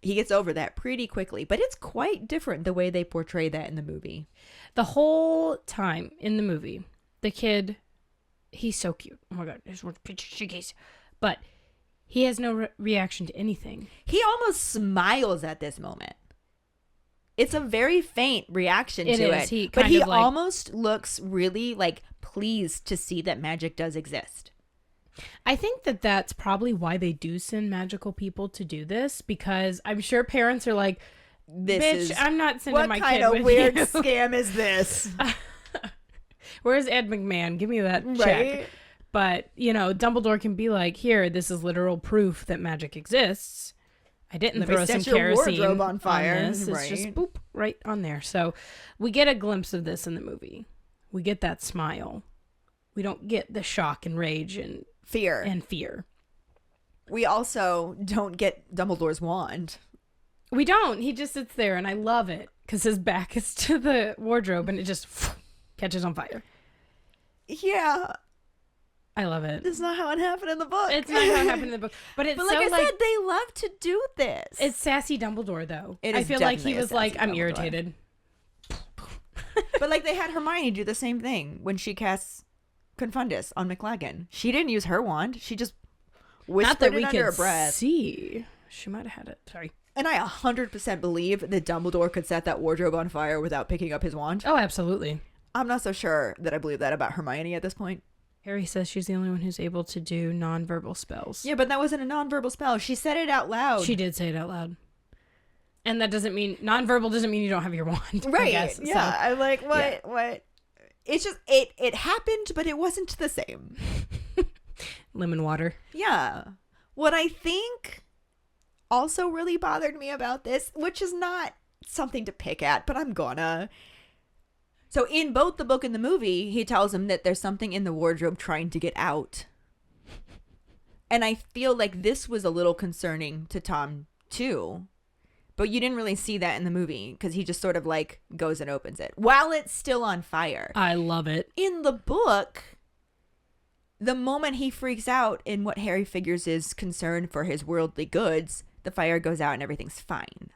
He gets over that pretty quickly, but it's quite different the way they portray that in the movie. The whole time in the movie, the kid, he's so cute. Oh my God, there's one picture chickies. But he has no reaction to anything. He almost smiles at this moment. It's a very faint reaction to it. But he almost looks really like pleased to see that magic does exist. I think that that's probably why they do send magical people to do this, because I'm sure parents are like, bitch, I'm not sending my kid with you. What kind of weird scam is this? Where's Ed McMahon? Give me that check. Right? But, you know, Dumbledore can be like, here, this is literal proof that magic exists. I didn't throw some kerosene wardrobe on fire. It's just boop, right on there. So we get a glimpse of this in the movie. We get that smile. We don't get the shock and rage and fear. We also don't get Dumbledore's wand. We don't. He just sits there, and I love it because his back is to the wardrobe, and it just catches on fire. Yeah. I love it. That's not how it happened in the book. It's not how it happened in the book. But it's like I said, they love to do this. It's sassy Dumbledore, though. I feel like he was like, I'm irritated. But like they had Hermione do the same thing when she casts Confundus on McLaggen. She didn't use her wand. She just whispered it under her breath. See. She might have had it. Sorry. And I 100% believe that Dumbledore could set that wardrobe on fire without picking up his wand. Oh, absolutely. I'm not so sure that I believe that about Hermione at this point. Harry says she's the only one who's able to do nonverbal spells. Yeah, but that wasn't a nonverbal spell. She said it out loud. She did say it out loud. And that doesn't mean, nonverbal doesn't mean you don't have your wand. Right. I guess. Yeah. So, I'm like, what? Yeah. What? It's just, it happened, but it wasn't the same. Lemon water. Yeah. What I think also really bothered me about this, which is not something to pick at, but I'm gonna. So in both the book and the movie, he tells him that there's something in the wardrobe trying to get out. And I feel like this was a little concerning to Tom too. But you didn't really see that in the movie because he just sort of like goes and opens it while it's still on fire. I love it. In the book, the moment he freaks out in what Harry figures is concern for his worldly goods, the fire goes out and everything's fine.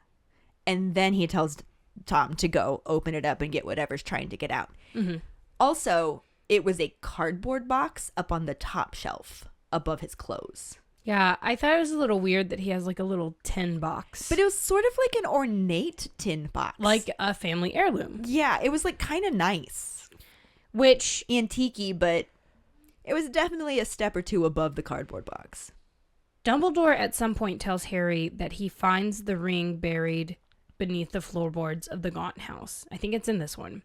And then he tells Tom to go open it up and get whatever's trying to get out. Mm-hmm. Also, it was a cardboard box up on the top shelf above his clothes. Yeah, I thought it was a little weird that he has like a little tin box. But it was sort of like an ornate tin box. Like a family heirloom. Yeah, it was like kind of nice. Which, antique-y, but it was definitely a step or two above the cardboard box. Dumbledore at some point tells Harry that he finds the ring buried beneath the floorboards of the Gaunt house. I think it's in this one.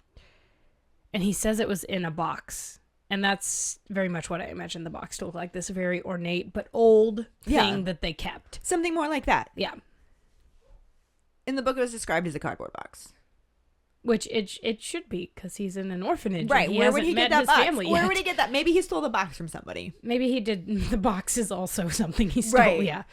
And he says it was in a box. And that's very much what I imagine the box to look like. This very ornate but old thing that they kept. Something more like that. Yeah. In the book, it was described as a cardboard box. Which it should be, because he's in an orphanage. Right. He Where would he get that box? Where would he get that? Maybe he stole the box from somebody. Maybe he did. The box is also something he stole. Right. Yeah.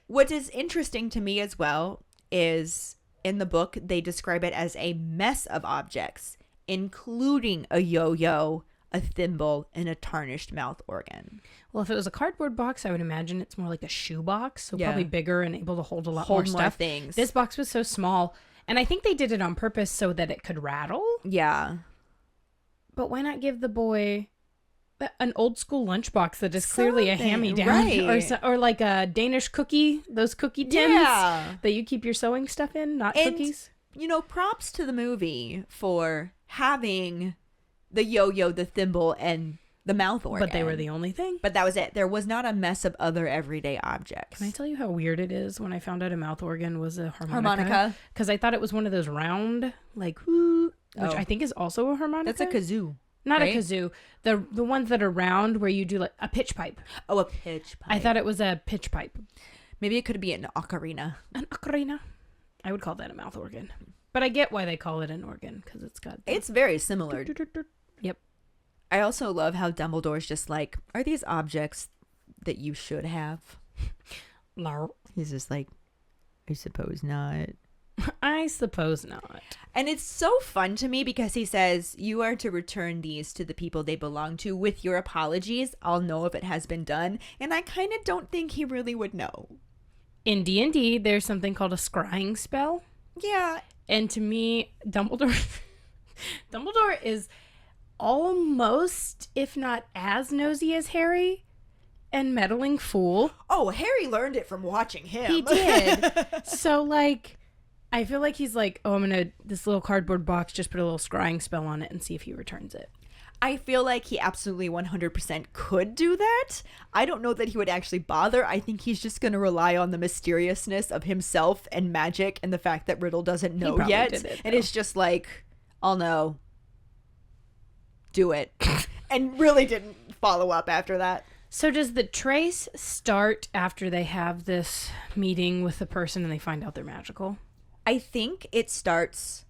What is interesting to me as well is in the book, they describe it as a mess of objects, including a yo-yo, a thimble, and a tarnished mouth organ. Well, if it was a cardboard box, I would imagine it's more like a shoe box, so Yeah. probably bigger and able to hold a lot Hold more more stuff. things. This box was so small, and I think they did it on purpose so that it could rattle. Yeah. But why not give the boy an old school lunchbox that is clearly a Something, hand-me-down, right. or like a Danish cookie, those cookie tins Yeah. that you keep your sewing stuff in, not And, cookies. you know, props to the movie for having the yo-yo, the thimble, and the mouth organ. But they were the only thing. But that was it. There was not a mess of other everyday objects. Can I tell you how weird it is when I found out a mouth organ was a Harmonica? Because I thought it was one of those round, like, which Oh. I think is also a harmonica. That's a kazoo. Not right? a kazoo. The ones that are round where you do like a pitch pipe. Oh, a pitch pipe. I thought it was a pitch pipe. maybe it could be an ocarina. An ocarina. I would call that a mouth organ. But I get why they call it an organ, because it's got... It's very similar. Yep. I also love how Dumbledore's just like, are these objects that you should have? No. He's just like, I suppose not. I suppose not. And it's so fun to me because he says, you are to return these to the people they belong to with your apologies. I'll know if it has been done. And I kind of don't think he really would know. In D&D, there's something called a scrying spell. Yeah. And to me, Dumbledore is almost, if not as nosy as Harry, and meddling fool. Oh, Harry learned it from watching him. He did. So, like, I feel like he's like, oh, I'm going to, this little cardboard box, just put a little scrying spell on it and see if he returns it. I feel like he absolutely 100% could do that. I don't know that he would actually bother. I think he's just going to rely on the mysteriousness of himself and magic and the fact that Riddle doesn't know probably yet. did it, And though. it's just like, I'll know. Do it. And really didn't follow up after that. So does the trace start after they have this meeting with the person and they find out they're magical? I think it starts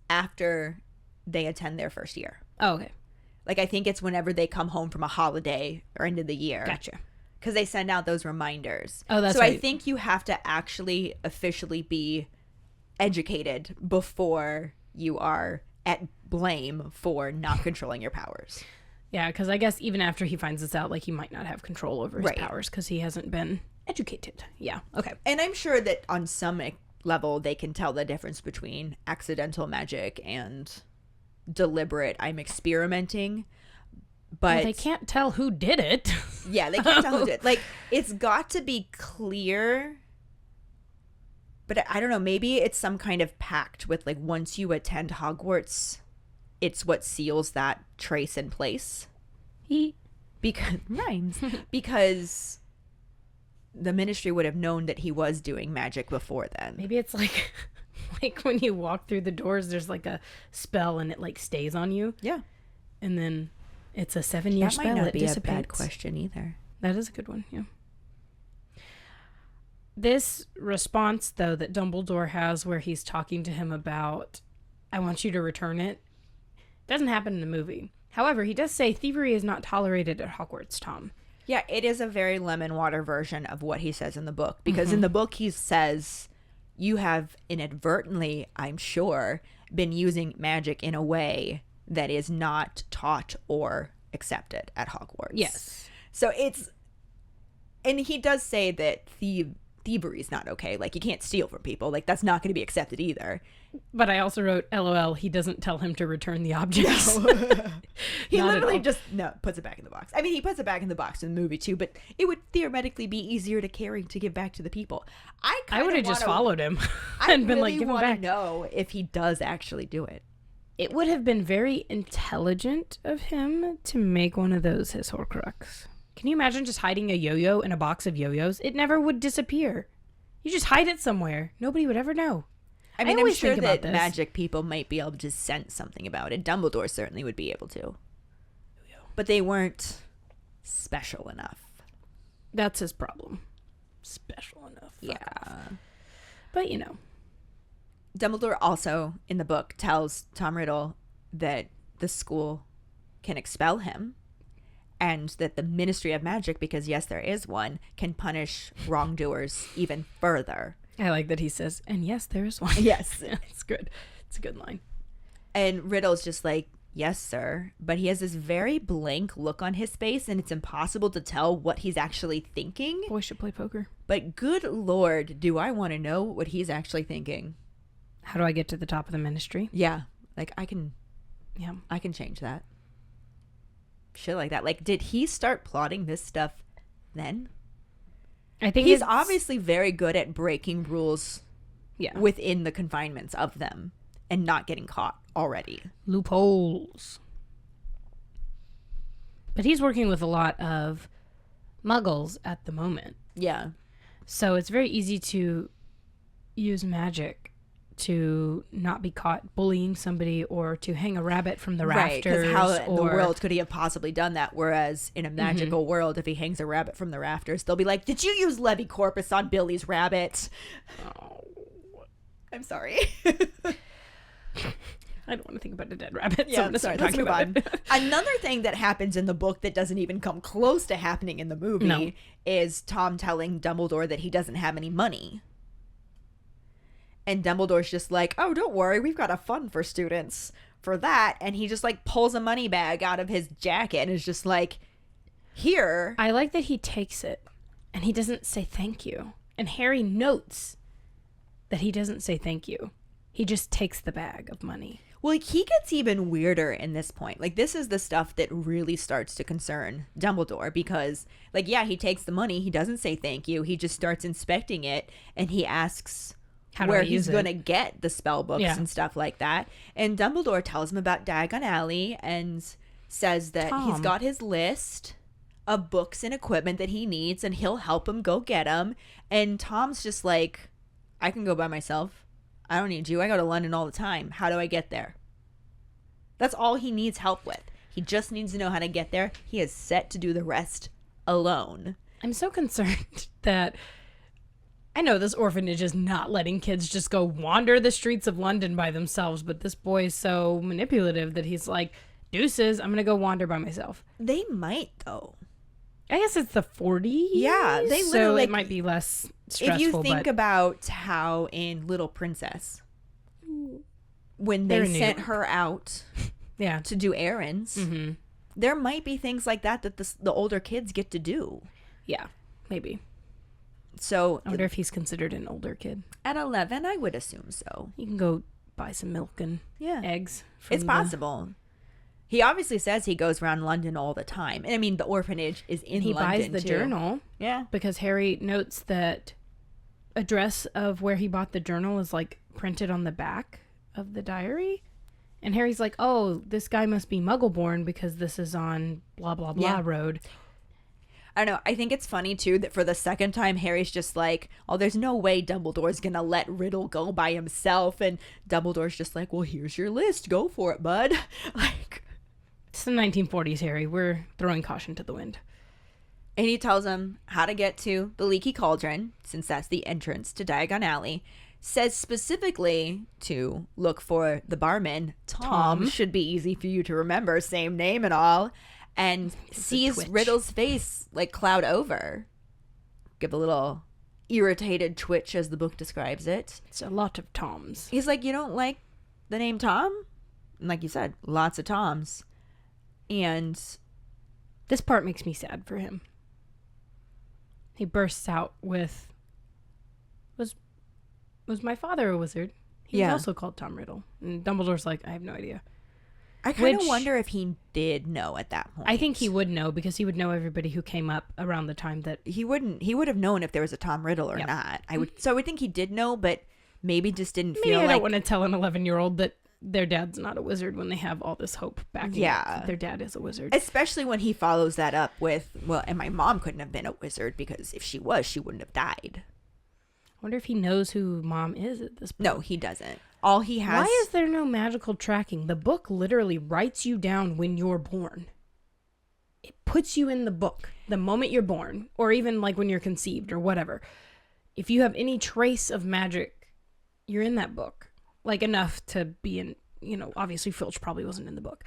after they attend their first year. Oh, okay. Like, I think it's whenever they come home from a holiday or end of the year. Gotcha. Because they send out those reminders. Oh, that's so I right. think you have to actually officially be educated before you are at blame for not controlling your powers. Yeah, because I guess even after he finds this out, like, he might not have control over his Right. powers because he hasn't been educated. Yeah, okay. And I'm sure that on some level they can tell the difference between accidental magic and deliberate, I'm experimenting. But Well, they can't tell who did it. yeah, they can't tell who did. Like, it's got to be clear. But I don't know, maybe it's some kind of pact with, like, once you attend Hogwarts, it's what seals that trace in place. Because rhymes. Because the Ministry would have known that he was doing magic before then. Maybe it's like like when you walk through the doors, there's like a spell and it like stays on you. Yeah. And then it's a 7-year That spell. might not it be dissipates. a bad question either. That is a good one, yeah. This response, though, that Dumbledore has where he's talking to him about, I want you to return it, doesn't happen in the movie. However, he does say thievery is not tolerated at Hogwarts, Tom. Yeah, it is a very lemon water version of what he says in the book. Because in the book he says, you have inadvertently, I'm sure, been using magic in a way that is not taught or accepted at Hogwarts. Yes. So it's, and he does say that thievery is not okay. Like, you can't steal from people. Like, that's not going to be accepted either. But I also wrote, LOL, he doesn't tell him to return the objects. He Not at literally all. just puts it back in the box. I mean, he puts it back in the box in the movie too, but it would theoretically be easier to carry to give back to the people. I would have just followed him I and been really like, give him want to back. know if he does actually do it. It would have been very intelligent of him to make one of those his Horcrux. Can you imagine just hiding a yo-yo in a box of yo-yos? It never would disappear. You just hide it somewhere. Nobody would ever know. I mean, I'm always sure think about that this. magic people might be able to just sense something about it. Dumbledore certainly would be able to. But they weren't special enough. That's his problem. Special enough. Fuck Yeah. off. But, you know. Dumbledore also, in the book, tells Tom Riddle that the school can expel him and that the Ministry of Magic, because yes, there is one, can punish wrongdoers even further. I like that he says, and yes, there is one. Yes. It's good. It's a good line. And Riddle's just like, Yes, sir. But he has this very blank look on his face, and it's impossible to tell what he's actually thinking. Boy should play poker. But good Lord, do I want to know what he's actually thinking. How do I get to the top of the ministry? Yeah. Like, I can Yeah. change that. Shit like that. Like, did he start plotting this stuff then? I think He's it's- obviously very good at breaking rules yeah. within the confinements of them and not getting caught already. Loopholes. But he's working with a lot of muggles at the moment. Yeah. So it's very easy to use magic to not be caught bullying somebody or to hang a rabbit from the Right, rafters. because how in the or- world could he have possibly done that? Whereas in a magical world, if he hangs a rabbit from the rafters, they'll be like, did you use Levi Corpus on Billy's rabbit? Oh, I'm sorry. I don't want to think about a dead rabbit. Yeah, so I'm gonna sorry, start let's talking move about on. it. Another thing that happens in the book that doesn't even come close to happening in the movie No. is Tom telling Dumbledore that he doesn't have any money. And Dumbledore's just like, oh, don't worry, we've got a fund for students for that. And he just like pulls a money bag out of his jacket and is just like, here. I like that he takes it and he doesn't say thank you. And Harry notes that he doesn't say thank you. He just takes the bag of money. Well, like, he gets even weirder in this point. Like, this is the stuff that really starts to concern Dumbledore because, like, yeah, he takes the money. He doesn't say thank you. He just starts inspecting it and he asks How do where I use he's it? going to get the spell books Yeah. and stuff like that. And Dumbledore tells him about Diagon Alley and says that he's Tom. got his list of books and equipment that he needs and he'll help him go get them. And Tom's just like, I can go by myself. I don't need you. I go to London all the time. How do I get there? That's all he needs help with. He just needs to know how to get there. He is set to do the rest alone. I'm so concerned that I know this orphanage is not letting kids just go wander the streets of London by themselves, but this boy is so manipulative that he's like, deuces, I'm going to go wander by myself. They might, though. I guess it's the 40s. Yeah, they so literally- it might be less stressful. If you think but about how in Little Princess, when They're they in New sent York. her out yeah. to do errands, Mm-hmm. there might be things like that that the older kids get to do. Yeah, maybe. So I wonder if he's considered an older kid. at 11, I would assume so. You can go buy some milk and Yeah. eggs. It's from possible. He obviously says he goes around London all the time. And I mean, the orphanage is in He London, buys the too. journal Yeah. because Harry notes that address of where he bought the journal is like printed on the back of the diary. And Harry's like, oh, this guy must be Muggle-born because this is on blah, blah, blah Yeah. road. I don't know. I think it's funny, too, that for the second time, Harry's just like, oh, there's no way Dumbledore's going to let Riddle go by himself. And Dumbledore's just like, well, here's your list. Go for it, bud. Like, It's the 1940s, Harry. We're throwing caution to the wind. and he tells him how to get to the Leaky Cauldron, since that's the entrance to Diagon Alley. Says specifically to look for the barman. Tom should be easy for you to remember, same name and all. And sees twitch. Riddle's face like cloud over. Give a little irritated twitch as the book describes it. It's a lot of Toms. He's like, you don't like the name Tom? And like you said, lots of Toms. And This part makes me sad for him. He bursts out with, was my father a wizard? He Yeah. was also called Tom Riddle. And Dumbledore's like, I have no idea. I kind of Which- wonder if he did know at that point. I think he would know because he would know everybody who came up around the time that He would have known if there was a Tom Riddle or Yeah. not. So I would think he did know, but maybe just didn't maybe feel I like don't want to tell an 11-year-old that their dad's not a wizard when they have all this hope backing Yeah. up that their dad is a wizard. especially when he follows that up with, well, and my mom couldn't have been a wizard because if she was, she wouldn't have died. I wonder if he knows who mom is at this point. No, he doesn't. All he has Why is there no magical tracking? The book literally writes you down when you're born. It puts you in the book the moment you're born, or even like when you're conceived or whatever. If you have any trace of magic, you're in that book. Like enough to be in, obviously Filch probably wasn't in the book.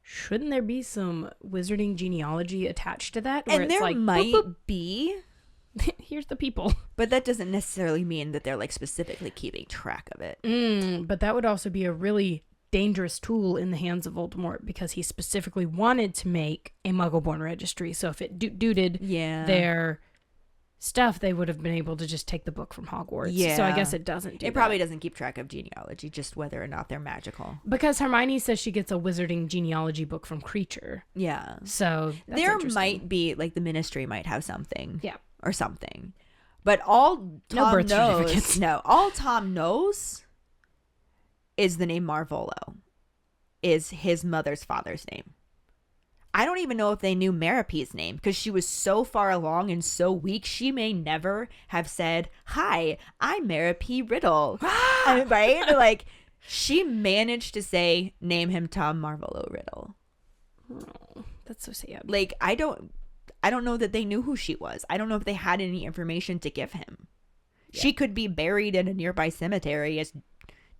Shouldn't there be some wizarding genealogy attached to that? Where and it's there like, might boop, be, boop, here's the people. but that doesn't necessarily mean that they're like specifically keeping track of it. But that would also be a really dangerous tool in the hands of Voldemort because he specifically wanted to make a Muggle-born registry. So if it dooted their stuff, they would have been able to just take the book from Hogwarts. Yeah. So I guess it doesn't do It probably doesn't keep track of genealogy, just whether or not they're magical. Because Hermione says she gets a wizarding genealogy book from Kreacher. Yeah. So that's there interesting. might be, like, the Ministry might have something. Yeah. Or something. But all Tom birth knows... certificates. No. All Tom knows is the name Marvolo. Is his mother's father's name. I don't even know if they knew Merope's name because she was so far along and so weak, she may never have said, "Hi, I'm Merope Riddle." Right? Like, she managed to say, name him Tom Marvolo Riddle. Oh, that's so sad. Like, I don't know that they knew who she was. I don't know if they had any information to give him. Yeah. She could be buried in a nearby cemetery as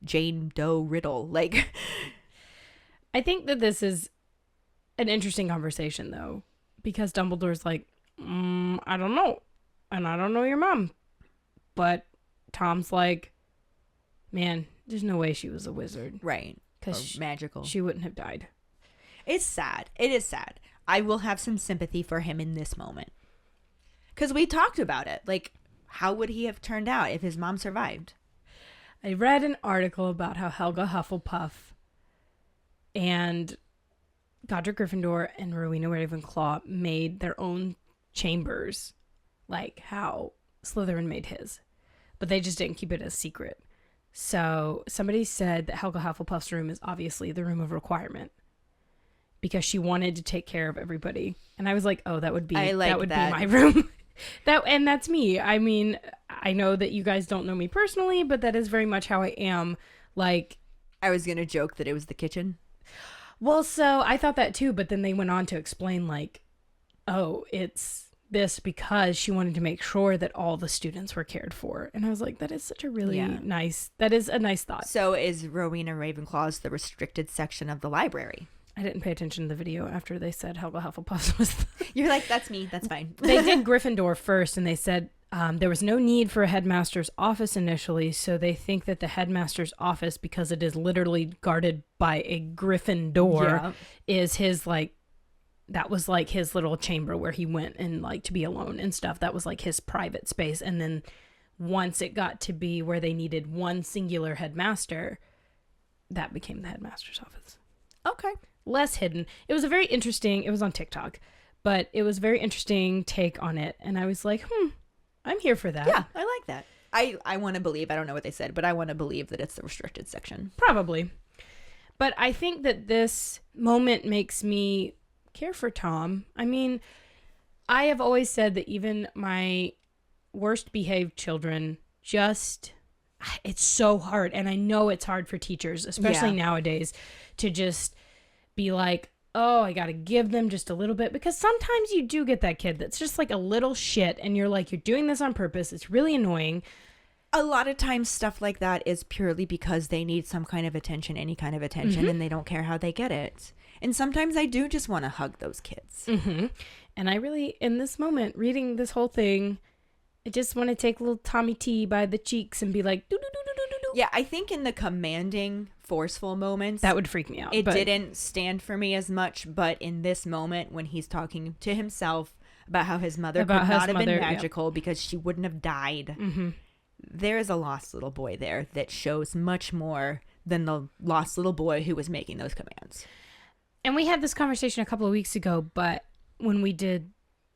Jane Doe Riddle. Like, I think that this is an interesting conversation, though, because Dumbledore's like, I don't know. And I don't know your mom. But Tom's like, man, there's no way she was a wizard. Right. Because magical. She wouldn't have died. It's sad. It is sad. I will have some sympathy for him in this moment. Because we talked about it. Like, how would he have turned out if his mom survived? I read an article about how Helga Hufflepuff and Godric Gryffindor and Rowena Ravenclaw made their own chambers, like how Slytherin made his. But they just didn't keep it a secret. So somebody said that Helga Hufflepuff's room is obviously the room of requirement because she wanted to take care of everybody. And I was like, oh, that would be be my room. And that's me. I mean, I know that you guys don't know me personally, but that is very much how I am. Like, I was going to joke that it was the kitchen. Well, so I thought that too, but then they went on to explain, like, oh, it's this because she wanted to make sure that all the students were cared for. And I was like, that is such a really nice thought. So is Rowena Ravenclaw's the restricted section of the library? I didn't pay attention to the video after they said Helga Hufflepuff was You're like, that's me, that's fine. They did Gryffindor first, and they said there was no need for a headmaster's office initially, so they think that the headmaster's office, because it is literally guarded by a Griffin door, is his, like, that was like his little chamber where he went and, like, to be alone and stuff. That was like his private space. And then once it got to be where they needed one singular headmaster, that became the headmaster's office. Okay. Less hidden. It was a very interesting, it was on TikTok, but it was a very interesting take on it. And I was like, I'm here for that. Yeah, I like that. I want to believe, I don't know what they said, but I want to believe that it's the restricted section. Probably. But I think that this moment makes me care for Tom. I mean, I have always said that even my worst behaved children it's so hard. And I know it's hard for teachers, especially nowadays, to just be like, oh, I got to give them just a little bit, because sometimes you do get that kid that's just like a little shit and you're like, you're doing this on purpose. It's really annoying. A lot of times stuff like that is purely because they need some kind of attention, any kind of attention, and they don't care how they get it. And sometimes I do just want to hug those kids. Mm-hmm. And I really, in this moment, reading this whole thing, I just want to take little Tommy T by the cheeks and be like, doo doo doo doo doo doo. Yeah, I think in the commanding, forceful moments, that would freak me out. It didn't stand for me as much, but in this moment when he's talking to himself about how his mother could not have been magical because she wouldn't have died, there is a lost little boy there that shows much more than the lost little boy who was making those commands. And we had this conversation a couple of weeks ago, but when we did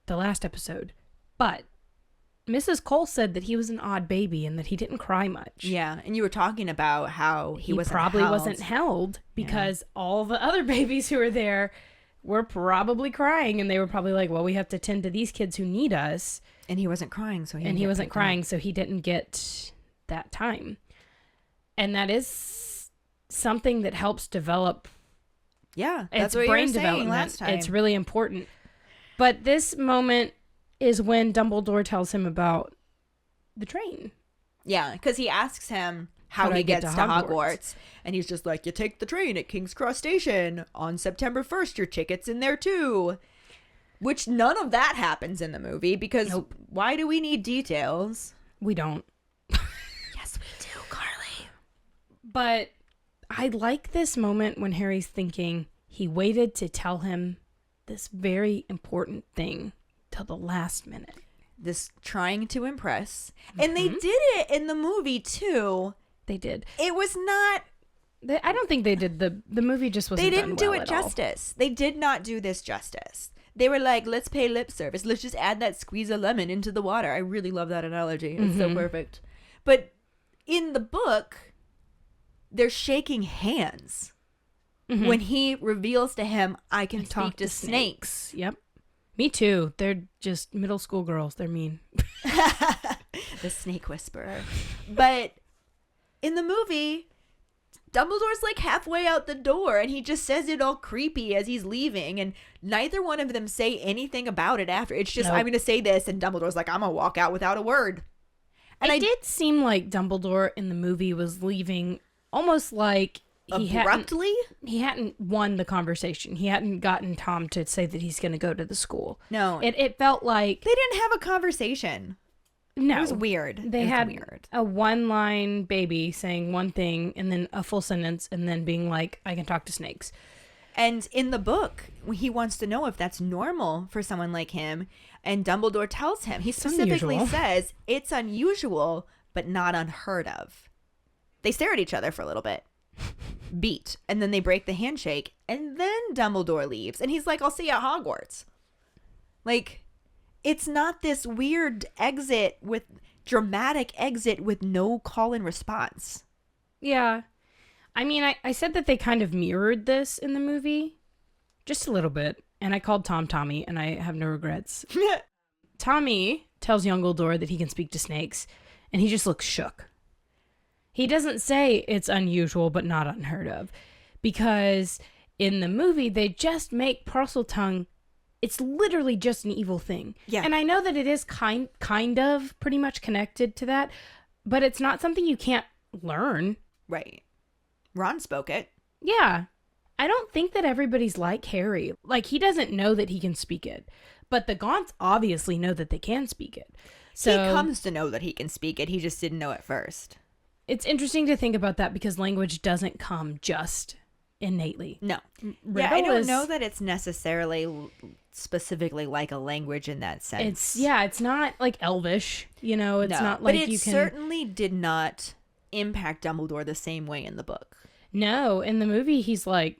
the last episode, but Mrs. Cole said that he was an odd baby and that he didn't cry much. Yeah, and you were talking about how he wasn't held because all the other babies who were there were probably crying, and they were probably like, well, we have to tend to these kids who need us. And he wasn't crying, so he didn't get that time. And that is something that helps develop. Yeah, that's what brain you were saying last time. It's really important. But this moment is when Dumbledore tells him about the train. Yeah, because he asks him how he gets to Hogwarts. And he's just like, you take the train at King's Cross Station. On September 1st, your ticket's in there too. Which none of that happens in the movie because why do we need details? We don't. Yes, we do, Carly. But I like this moment when Harry's thinking he waited to tell him this very important thing till the last minute. This trying to impress. And they did it in the movie too. They did. It was not... I don't think they did. The movie just wasn't They didn't done do well it at all. justice. They did not do this justice. They were like, let's pay lip service. Let's just add that squeeze of lemon into the water. I really love that analogy. It's so perfect. But in the book, they're shaking hands when he reveals to him, I can speak to snakes. Yep. Me too. They're just middle school girls. They're mean. The snake whisperer. But in the movie, Dumbledore's like halfway out the door and he just says it all creepy as he's leaving, and neither one of them say anything about it after. It's just, Nope. I'm going to say this, and Dumbledore's like, I'm going to walk out without a word. And It did seem like Dumbledore in the movie was leaving almost like abruptly? he hadn't won the conversation. He hadn't gotten Tom to say that he's going to go to the school. No. It felt like... They didn't have a conversation. No. It was weird. They It was had weird. a one-line baby saying one thing and then a full sentence and then being like, I can talk to snakes. And in the book, he wants to know if that's normal for someone like him. And Dumbledore tells him, he specifically unusual. says, it's unusual, but not unheard of. They stare at each other for a little bit. Beat. And then they break the handshake. And then Dumbledore leaves. And he's like, I'll see you at Hogwarts. Like, it's not this weird dramatic exit with no call and response. Yeah. I mean, I said that they kind of mirrored this in the movie. Just a little bit. And I called Tom Tommy, and I have no regrets. Tommy tells Youngledore that he can speak to snakes, and he just looks shook. He doesn't say it's unusual but not unheard of, because in the movie they just make Parseltongue, it's literally just an evil thing. Yeah. And I know that it is kind of pretty much connected to that, but it's not something you can't learn. Right. Ron spoke it. Yeah. I don't think that everybody's like Harry. Like, he doesn't know that he can speak it, but the Gaunts obviously know that they can speak it. So He comes to know that he can speak it. He just didn't know it first. it's interesting to think about that because language doesn't come just innately. No. Riddle I don't is- know that it's necessarily specifically like a language in that sense. It's not like Elvish, it's No, not like but it you can. certainly did not impact Dumbledore the same way in the book. No, in the movie he's like,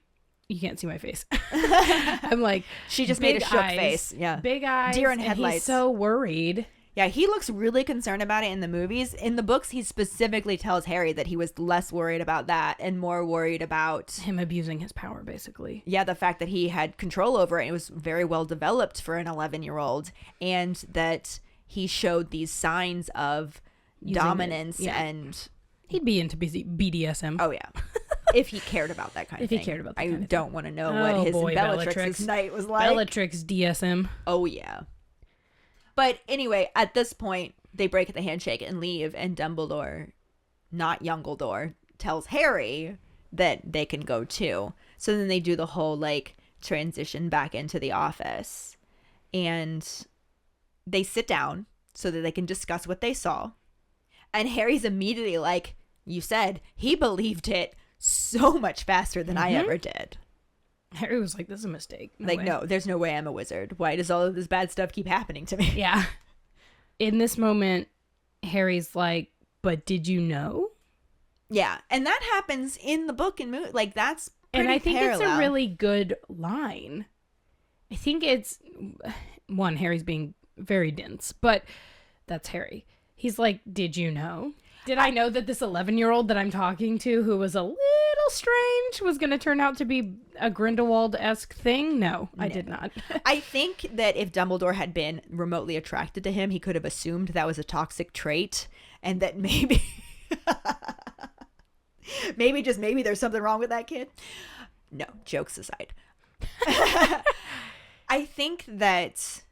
you can't see my face. I'm like, She just made a big shook eyes, face. Yeah. big eyes, Deer in and headlights. he's so worried. Yeah, he looks really concerned about it in the movies. In the books, he specifically tells Harry that he was less worried about that and more worried about, Him abusing his power, basically. yeah, the fact that he had control over it. It was very well developed for an 11-year-old, and that he showed these signs of Using dominance it, yeah. and, He'd be into BDSM. oh yeah, if he cared about that kind of If he thing. cared about that I kind of don't want to know what Oh, his boy, Bellatrix's Bellatrix. night was like. Bellatrix DSM. Oh yeah. But anyway, at this point, they break the handshake and leave, and Dumbledore, not Youngledore, tells Harry that they can go too. So then they do the whole like transition back into the office, and they sit down so that they can discuss what they saw. And Harry's immediately like, you said, he believed it so much faster than I ever did. Harry was like, this is a mistake. Like, way. no, there's no way I'm a wizard. Why does all of this bad stuff keep happening to me? Yeah. In this moment, Harry's like, but did you know? Yeah, and that happens in the book and movie. Like, that's pretty And I think parallel. it's a really good line. I think it's, one, Harry's being very dense, but that's Harry. He's like, did you know? Did I know that this 11-year-old that I'm talking to, who was a little strange, was going to turn out to be a Grindelwald-esque thing? No, I did not. I think that if Dumbledore had been remotely attracted to him, he could have assumed that was a toxic trait, and that maybe, maybe there's something wrong with that kid. No, jokes aside. I think that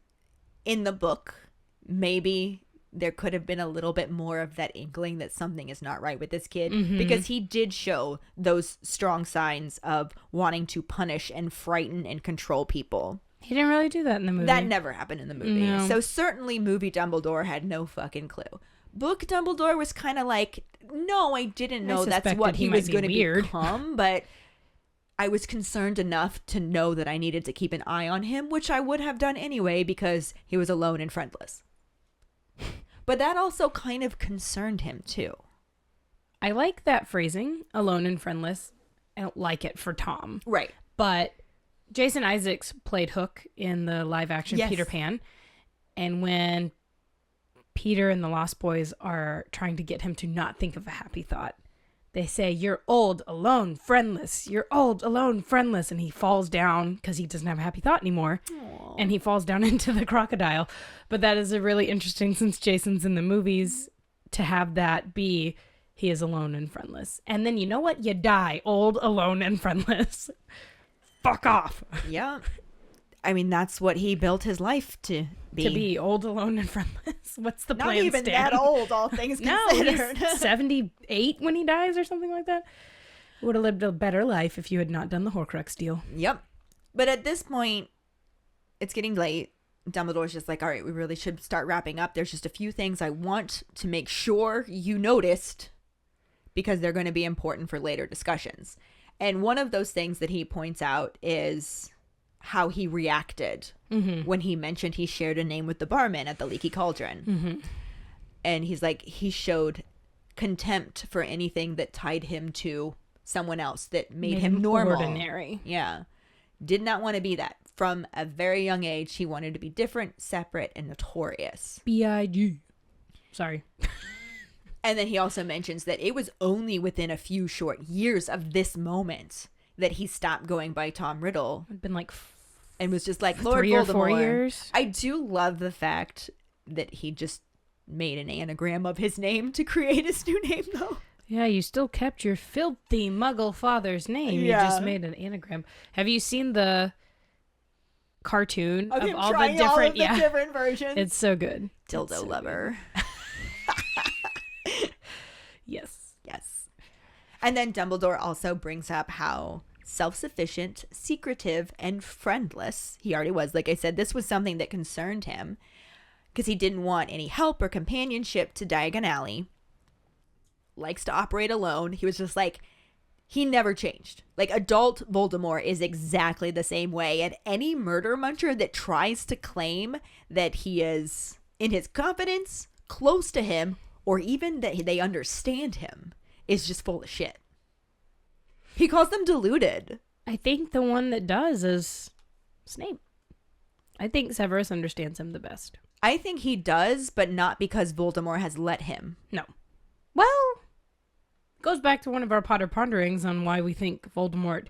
in the book, maybe there could have been a little bit more of that inkling that something is not right with this kid, because he did show those strong signs of wanting to punish and frighten and control people. He didn't really do that in the movie. That never happened in the movie. No. So certainly movie Dumbledore had no fucking clue. Book Dumbledore was kind of like, no, I didn't know that's suspected what he he might was be going to weird. become, but I was concerned enough to know that I needed to keep an eye on him, which I would have done anyway because he was alone and friendless. But that also kind of concerned him too. I like that phrasing, alone and friendless. I don't like it for Tom. Right. But Jason Isaacs played Hook in the live action Yes. Peter Pan. And when Peter and the Lost Boys are trying to get him to not think of a happy thought, they say, "You're old, alone, friendless. You're old, alone, friendless." And he falls down because he doesn't have a happy thought anymore. Aww. And he falls down into the crocodile. But that is a really interesting, since Jason's in the movies, to have that be, he is alone and friendless. And then you know what? You die old, alone, and friendless. Fuck off. Yeah. I mean, that's what he built his life to be. To be old, alone, and friendless. What's the Not plan, even Stan? that old, all things No, considered. he's 78 when he dies or something like that. Would have lived a better life if you had not done the Horcrux deal. Yep. But at this point, it's getting late. Dumbledore's just like, all right, we really should start wrapping up. There's just a few things I want to make sure you noticed because they're going to be important for later discussions. And one of those things that he points out is how he reacted when he mentioned he shared a name with the barman at the Leaky Cauldron. And he's like, he showed contempt for anything that tied him to someone else that made him normal. Ordinary. Yeah. Did not want to be that. From a very young age, he wanted to be different, separate, and notorious. B.I.G. Sorry. And then he also mentions that it was only within a few short years of this moment that he stopped going by Tom Riddle It'd been like and was just like, Lord 3 Voldemort. or 4 years. I do love the fact that he just made an anagram of his name to create his new name, though. Yeah, you still kept your filthy muggle father's name. Yeah. You just made an anagram. Have you seen the cartoon Of of him all the trying different? all of the different versions. It's so good. Dildo It's so good. lover. Yes. Yes. And then Dumbledore also brings up how self-sufficient, secretive, and friendless he already was. Like I said, this was something that concerned him because he didn't want any help or companionship to Diagon Alley. Likes to operate alone. He was just like, he never changed. Like, adult Voldemort is exactly the same way. And any murder muncher that tries to claim that he is in his confidence, close to him, or even that they understand him is just full of shit. He calls them deluded. I think the one that does is Snape. I think Severus understands him the best. I think he does, but not because Voldemort has let him. No. Well, goes back to one of our Potter ponderings on why we think Voldemort.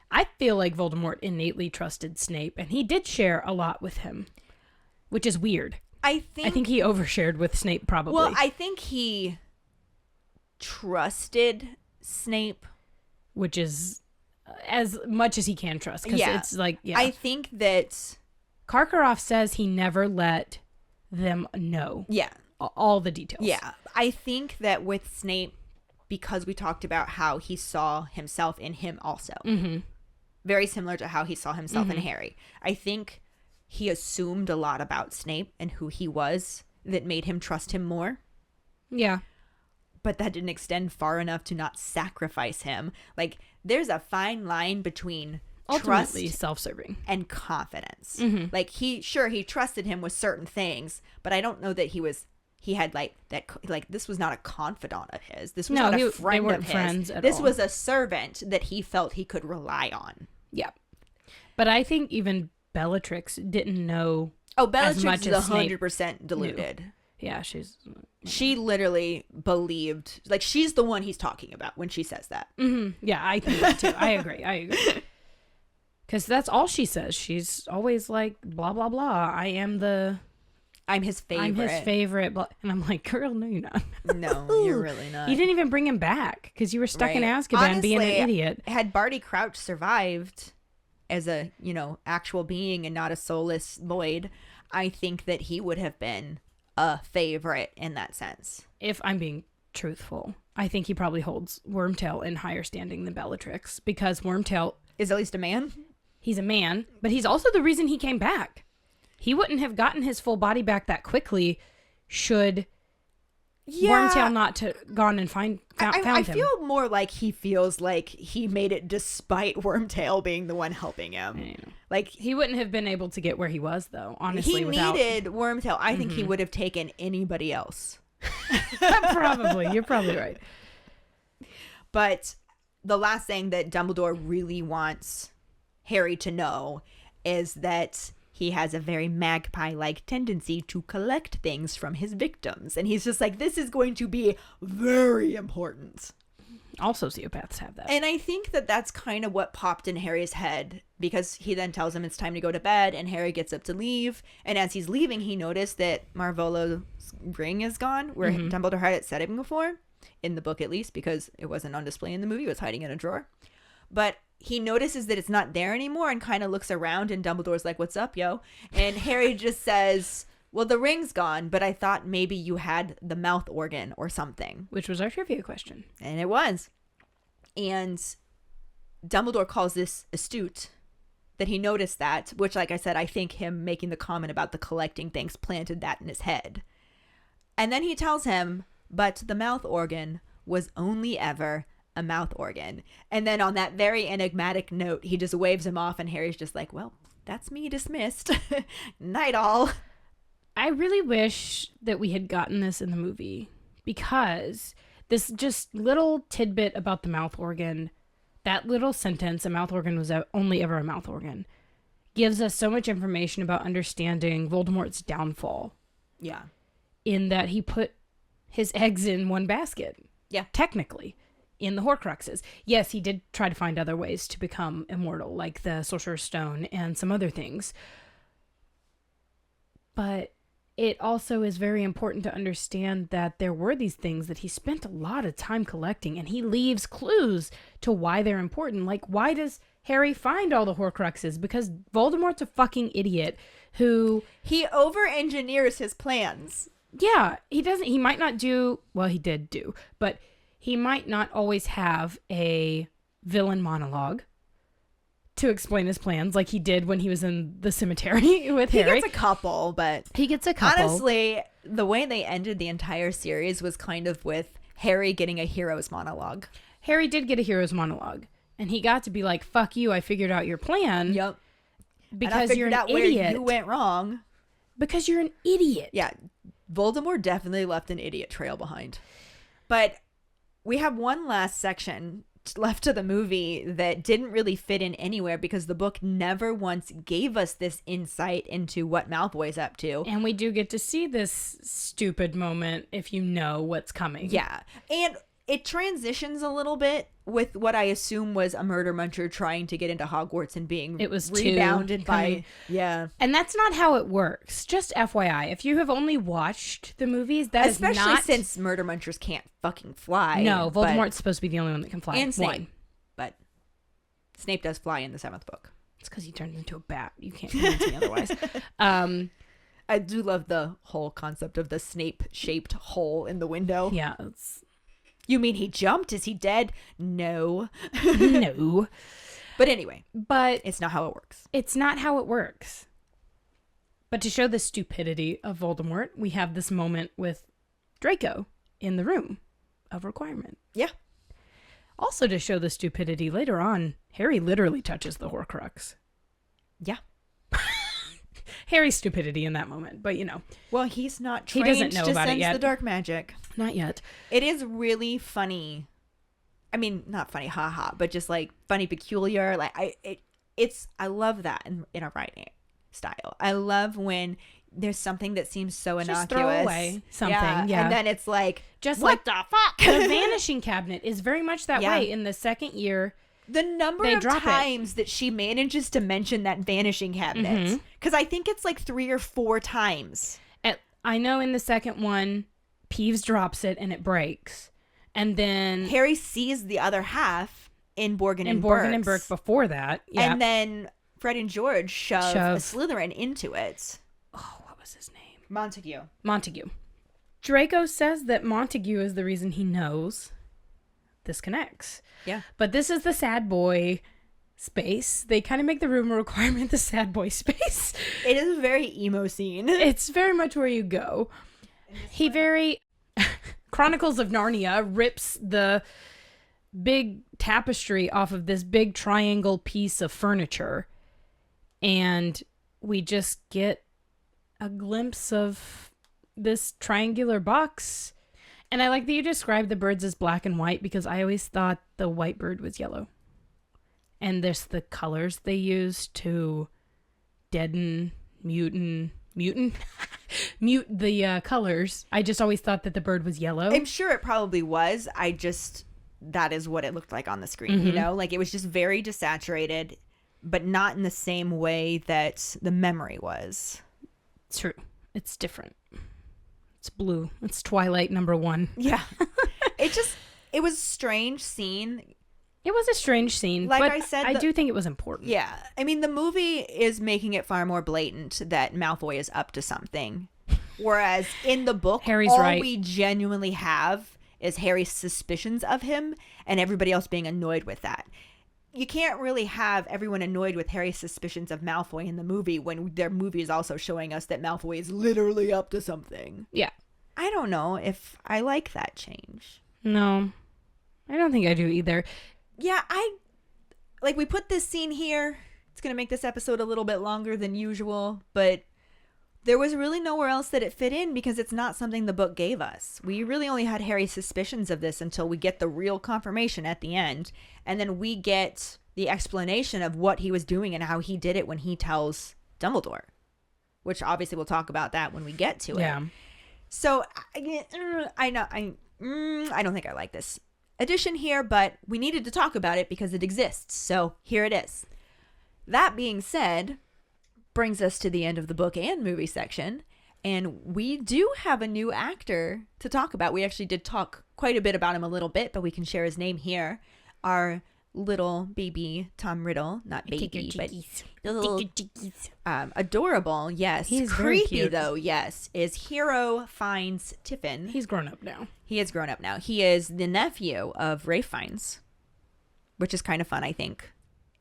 I feel like Voldemort innately trusted Snape, and he did share a lot with him, which is weird. I think he overshared with Snape, probably. Well, I think he trusted Snape. Which is as much as he can trust. Because it's like, yeah. I think that... Karkaroff says he never let them know. Yeah. All the details. Yeah. I think that with Snape, because we talked about how he saw himself in him also. Mm-hmm. Very similar to how he saw himself in Harry. I think he assumed a lot about Snape and who he was that made him trust him more. Yeah. But that didn't extend far enough to not sacrifice him. Like, there's a fine line between Ultimately trust self-serving. and confidence. Mm-hmm. Like, he trusted him with certain things, but I don't know that he had like that, like, this was not a confidant of his. This was not a friend they weren't of his. friends at This all. was a servant that he felt he could rely on. Yeah. But I think even Bellatrix didn't know. Oh, as Bellatrix much is as Snape 100% deluded. Yeah, she's. She literally believed, like, she's the one he's talking about when she says that. Yeah, I think that too. I agree. Because that's all she says. She's always like, blah, blah, blah. I'm his favorite. Blah. And I'm like, girl, no, you're not. No, you're really not. You didn't even bring him back because you were stuck in Right. Azkaban being an idiot. Had Barty Crouch survived as a, actual being and not a soulless void, I think that he would have been a favorite in that sense. If I'm being truthful, I think he probably holds Wormtail in higher standing than Bellatrix because Wormtail, Is at least a man? he's a man, but he's also the reason he came back. He wouldn't have gotten his full body back that quickly should Wormtail not to gone and found I him. feel more like he feels like he made it despite Wormtail being the one helping him. Yeah. Like, He wouldn't have been able to get where he was, though, honestly. he without... needed Wormtail. I think he would have taken anybody else. Probably. You're probably right. But the last thing that Dumbledore really wants Harry to know is that he has a very magpie-like tendency to collect things from his victims. And he's just like, this is going to be very important. All sociopaths have that. And I think that that's kind of what popped in Harry's head, because he then tells him it's time to go to bed, and Harry gets up to leave. And as he's leaving, he noticed that Marvolo's ring is gone, where Dumbledore had it set him before, in the book at least, because it wasn't on display in the movie. It was hiding in a drawer. But he notices that it's not there anymore and kind of looks around, and Dumbledore's like, what's up, yo? And Harry just says, well, the ring's gone, but I thought maybe you had the mouth organ or something. Which was our trivia question. And it was. And Dumbledore calls this astute, that he noticed that, which, like I said, I think him making the comment about the collecting things planted that in his head. And then he tells him, but the mouth organ was only ever a mouth organ. And then on that very enigmatic note, he just waves him off, and Harry's just like, well, that's me dismissed. Night all. I really wish that we had gotten this in the movie, because this just little tidbit about the mouth organ, that little sentence, a mouth organ was only ever a mouth organ, gives us so much information about understanding Voldemort's downfall. Yeah. In that he put his eggs in one basket. Yeah. Technically. In the Horcruxes. Yes, he did try to find other ways to become immortal, like the Sorcerer's Stone and some other things. But it also is very important to understand that there were these things that he spent a lot of time collecting, and he leaves clues to why they're important. Like, why does Harry find all the Horcruxes? Because Voldemort's a fucking idiot who... He over-engineers his plans. Yeah, he might not do... Well, he did do, but... He might not always have a villain monologue to explain his plans like he did when he was in the cemetery with Harry. He gets a couple, but... He gets a couple. Honestly, the way they ended the entire series was kind of with Harry getting a hero's monologue. Harry did get a hero's monologue. And he got to be like, fuck you, I figured out your plan. Yep. Because you're an out idiot. Where you went wrong. Because you're an idiot. Yeah. Voldemort definitely left an idiot trail behind. But... we have one last section left to the movie that didn't really fit in anywhere, because the book never once gave us this insight into what Malfoy's up to. And we do get to see this stupid moment if you know what's coming. Yeah. And it transitions a little bit with what I assume was a murder muncher trying to get into Hogwarts and being rebounded by... Yeah. And that's not how it works. Just FYI, if you have only watched the movies, that is especially not... since murder munchers can't fucking fly. No, Voldemort's supposed to be the only one that can fly. And Snape. One. But Snape does fly in the 7th book. It's because he turned into a bat. You can't convince me otherwise. I do love the whole concept of the Snape-shaped hole in the window. Yeah, it's... You mean he jumped? Is he dead? No. No. But anyway. But it's not how it works. It's not how it works. But to show the stupidity of Voldemort, we have this moment with Draco in the room of requirement. Yeah. Also to show the stupidity, later on, Harry literally touches the Horcrux. Yeah. Harry's stupidity in that moment, but you know. Well, he's not trained he doesn't know to about it sense yet. the dark magic. Not yet. It is really funny. I mean, not funny, haha, but just like funny, peculiar. Like I love that in a writing style. I love when there's something that seems so innocuous. Just throw away something, yeah. And then it's like, just what like the fuck? The Vanishing Cabinet is very much that way in the second year. The number of times that she manages to mention that Vanishing Cabinet. Because I think it's like 3 or 4 times. I know in the second one, Peeves drops it and it breaks. And then... Harry sees the other half in Borgin and Borgin and Burke before that. Yeah. And then Fred and George shove a Slytherin into it. Oh, what was his name? Montague. Draco says that Montague is the reason he knows this connects. Yeah. But this is the sad boy space. They kind of make the room a requirement the sad boy space. It is a very emo scene. It's very much where you go. He very... Chronicles of Narnia rips the big tapestry off of this big triangle piece of furniture, and we just get a glimpse of this triangular box. And I like that you described the birds as black and white, because I always thought the white bird was yellow. And there's the colors they use to deaden, mute the colors. I just always thought that the bird was yellow. I'm sure it probably was. That is what it looked like on the screen, you know? Like, it was just very desaturated, but not in the same way that the memory was. It's true. It's different. It's blue. It's Twilight #1. Yeah. It was a strange scene. It was a strange scene, Like but I said, I do think it was important. Yeah. I mean, the movie is making it far more blatant that Malfoy is up to something. Whereas in the book, Harry's all right. we genuinely have is Harry's suspicions of him and everybody else being annoyed with that. You can't really have everyone annoyed with Harry's suspicions of Malfoy in the movie when their movie is also showing us that Malfoy is literally up to something. Yeah. I don't know if I like that change. No, I don't think I do either. Yeah, we put this scene here. It's going to make this episode a little bit longer than usual, but there was really nowhere else that it fit in because it's not something the book gave us. We really only had Harry's suspicions of this until we get the real confirmation at the end. And then we get the explanation of what he was doing and how he did it when he tells Dumbledore, which obviously we'll talk about that when we get to it. Yeah. So I don't think I like this addition here, but we needed to talk about it because it exists. So here it is. That being said, brings us to the end of the book and movie section, and we do have a new actor to talk about. We actually did talk quite a bit about him a little bit, but we can share his name here. Our little baby Tom Riddle, not baby, but little adorable, yes. He's very creepy cute. though, yes. Is Hero Fiennes Tiffin. He's grown up now. He is grown up now. He is the nephew of Ralph Fiennes, which is kind of fun, I think,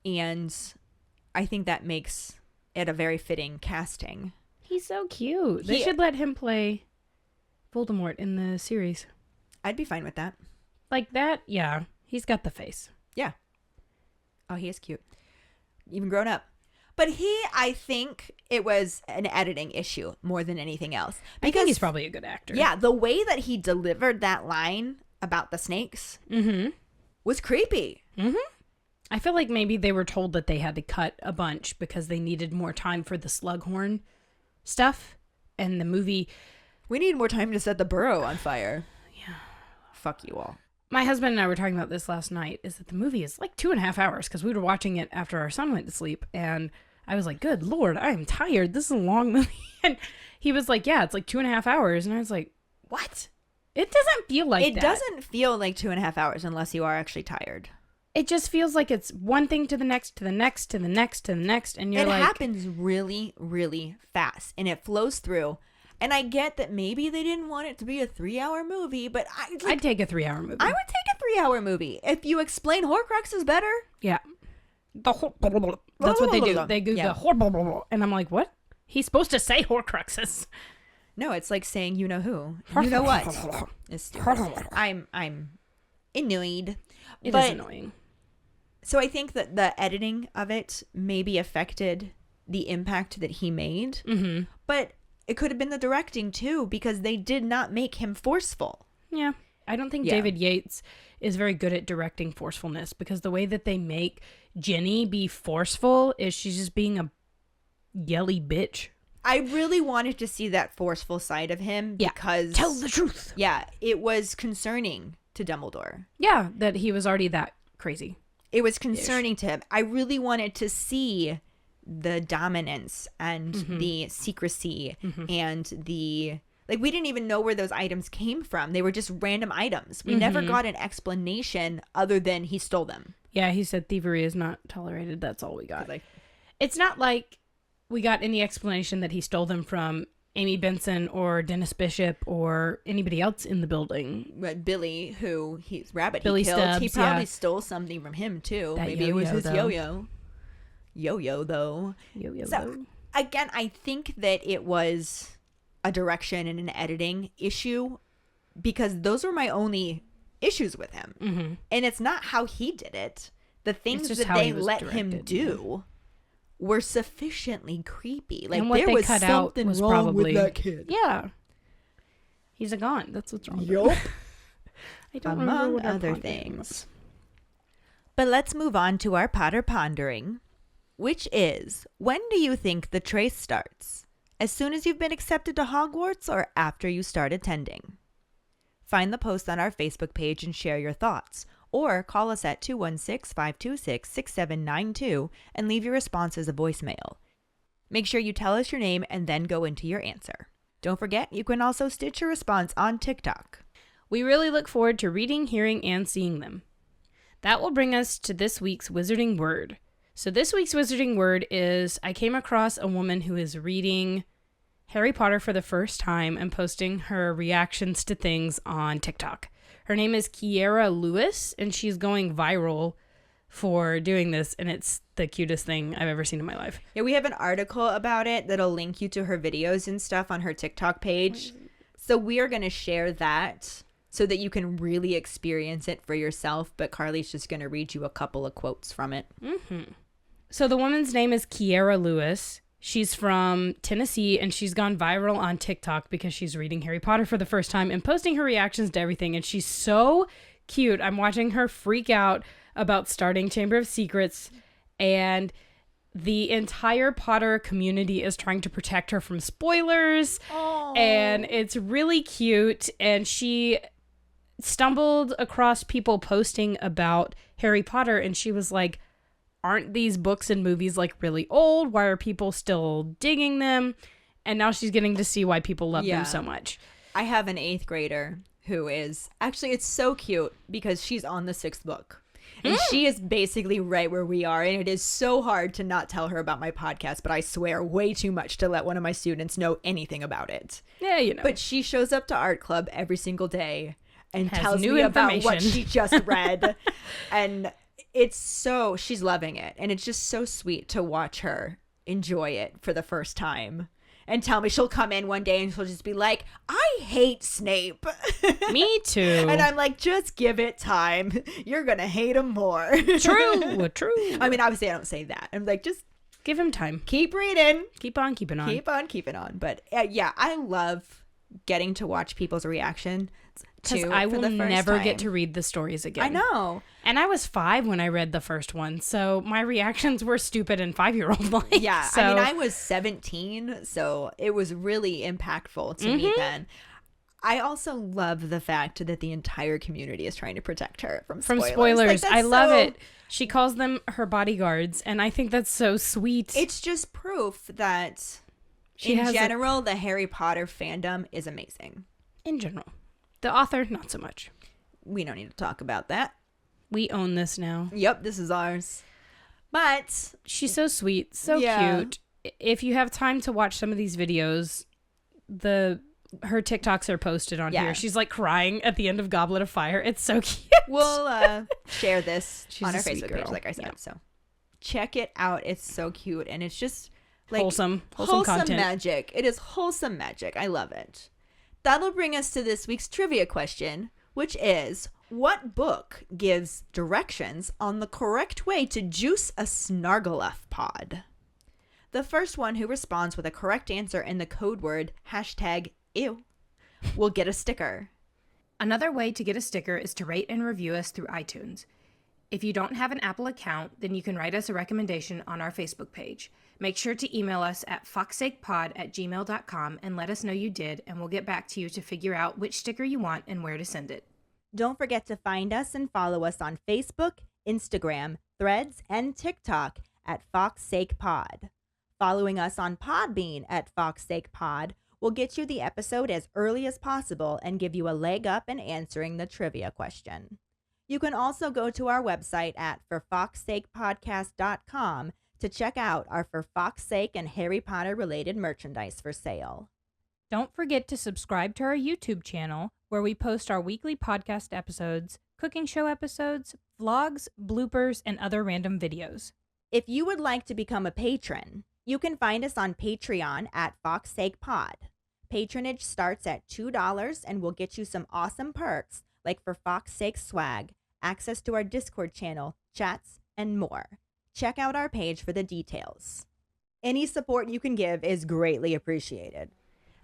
and I think that makes it a very fitting casting. He's so cute. They should let him play Voldemort in the series. I'd be fine with that. Like that, yeah. He's got the face. Yeah. Oh, he is cute. Even grown up. But I think it was an editing issue more than anything else. I think he's probably a good actor. Yeah, the way that he delivered that line about the snakes was creepy. I feel like maybe they were told that they had to cut a bunch because they needed more time for the Slughorn stuff. And the movie... We need more time to set the burrow on fire. Yeah. Fuck you all. My husband and I were talking about this last night, is that the movie is like 2.5 hours because we were watching it after our son went to sleep. And I was like, good Lord, I am tired. This is a long movie. And he was like, yeah, it's like 2.5 hours. And I was like, what? It doesn't feel like that. It doesn't feel like 2.5 hours unless you are actually tired. It just feels like it's one thing to the next, to the next, to the next, to the next. And you're like... It happens really, really fast. And it flows through. And I get that maybe they didn't want it to be a 3-hour movie, but I'd take a 3-hour movie. I would take a 3-hour movie. If you explain Horcruxes better. Yeah. That's what they do. They go the and I'm like, what? He's supposed to say Horcruxes. No, it's like saying you know who. You know what? It's stupid. I'm annoyed. It is annoying. So I think that the editing of it maybe affected the impact that he made. But it could have been the directing too, because they did not make him forceful. Yeah. I don't think David Yates is very good at directing forcefulness, because the way that they make Ginny be forceful is she's just being a yelly bitch. I really wanted to see that forceful side of him because... Tell the truth. Yeah, it was concerning to Dumbledore. Yeah, that he was already that crazy. It was concerning to him. I really wanted to see the dominance and the secrecy and the... Like, we didn't even know where those items came from. They were just random items. We never got an explanation other than he stole them. Yeah, he said thievery is not tolerated. That's all we got. Like, it's not like we got any explanation that he stole them from Amy Benson or Dennis Bishop or anybody else in the building. But Billy, who he's rabbit Billy he killed, Stubbs, he probably stole something from him too. That Maybe it was his yo-yo, though. yo-yo. Yo-yo, though. Yo-yo, So, though. again, I think that it was a direction and an editing issue because those were my only issues with him. Mm-hmm. And it's not how he did it. The things just that how he they was let him directed, do were sufficiently creepy. Like, And what there they was cut out something was wrong probably with that kid. Yeah. He's a gone. That's what's wrong. Yup. I don't remember Among what our other pondering things. was. But let's move on to our Potter pondering, which is, when do you think the trace starts? As soon as you've been accepted to Hogwarts or after you start attending? Find the post on our Facebook page and share your thoughts, or call us at 216-526-6792 and leave your response as a voicemail. Make sure you tell us your name and then go into your answer. Don't forget, you can also stitch your response on TikTok. We really look forward to reading, hearing, and seeing them. That will bring us to this week's Wizarding Word. So this week's Wizarding Word is, I came across a woman who is reading Harry Potter for the first time and posting her reactions to things on TikTok. Her name is Kiera Lewis, and she's going viral for doing this, and it's the cutest thing I've ever seen in my life. Yeah, we have an article about it that'll link you to her videos and stuff on her TikTok page. So we are going to share that so that you can really experience it for yourself. But Carly's just going to read you a couple of quotes from it. Mm-hmm. So the woman's name is Kiera Lewis. She's from Tennessee, and she's gone viral on TikTok because she's reading Harry Potter for the first time and posting her reactions to everything. And she's so cute. I'm watching her freak out about starting Chamber of Secrets, and the entire Potter community is trying to protect her from spoilers. Aww. And it's really cute. And she stumbled across people posting about Harry Potter, and she was like, aren't these books and movies like really old? Why are people still digging them? And now she's getting to see why people love them so much. I have an 8th grader who is, actually, it's so cute because she's on the 6th book. And she is basically right where we are. And it is so hard to not tell her about my podcast, but I swear way too much to let one of my students know anything about it. Yeah, you know. But she shows up to art club every single day and Has tells new me about what information. she just read. And it's so, she's loving it. And it's just so sweet to watch her enjoy it for the first time. And tell me, she'll come in one day and she'll just be like, I hate Snape. Me too. And I'm like, just give it time. You're going to hate him more. True. I mean, obviously I don't say that. I'm like, just Give him time. keep reading. Keep on keeping on. Keep on keeping on. But yeah, I love getting to watch people's reaction Because too. I for will the first never time. get to read the stories again. I know. And I was 5 when I read the first one, so my reactions were stupid and 5-year-old like. Yeah. So, I mean, I was 17, so it was really impactful to me then. I also love the fact that the entire community is trying to protect her from spoilers. Like, I that's love so- it. She calls them her bodyguards, and I think that's so sweet. It's just proof that She in has a- general, the Harry Potter fandom is amazing. in general. The author, not so much. We don't need to talk about that. We own this now. Yep, this is ours. But She's so sweet, so Yeah. cute. If you have time to watch some of these videos, her TikToks are posted on Yeah. here. She's like crying at the end of Goblet of Fire. It's so cute. we'll share this She's on a our sweet Facebook page, girl. like I said. Yeah. So check it out. It's so cute. And it's just like wholesome content. magic. It is wholesome magic. I love it. That'll bring us to this week's trivia question, which is, what book gives directions on the correct way to juice a Snargaluff pod? The first one who responds with a correct answer in the code word #ew will get a sticker. Another way to get a sticker is to rate and review us through iTunes. If you don't have an Apple account, then you can write us a recommendation on our Facebook page. Make sure to email us at foxsakepod@gmail.com and let us know you did, and we'll get back to you to figure out which sticker you want and where to send it. Don't forget to find us and follow us on Facebook, Instagram, Threads, and TikTok at Fawkes Sake Pod. Following us on Podbean at Fawkes Sake Pod will get you the episode as early as possible and give you a leg up in answering the trivia question. You can also go to our website at forfoxsakepodcast.com to check out our For Fawkes Sake and Harry Potter related merchandise for sale. Don't forget to subscribe to our YouTube channel, where we post our weekly podcast episodes, cooking show episodes, vlogs, bloopers, and other random videos. If you would like to become a patron, you can find us on Patreon at Fawkes Sake Pod. Patronage starts at $2 and will get you some awesome perks like for Fawkes' sake swag, access to our Discord channel, chats, and more. Check out our page for the details. Any support you can give is greatly appreciated.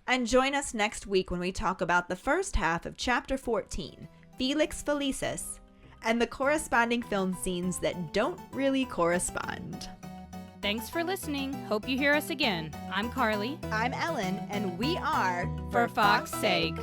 And join us next week when we talk about the first half of Chapter 14, Felix Felicis, and the corresponding film scenes that don't really correspond. Thanks for listening. Hope you hear us again. I'm Karlee. I'm Ellen, and we are For Fawkes' sake.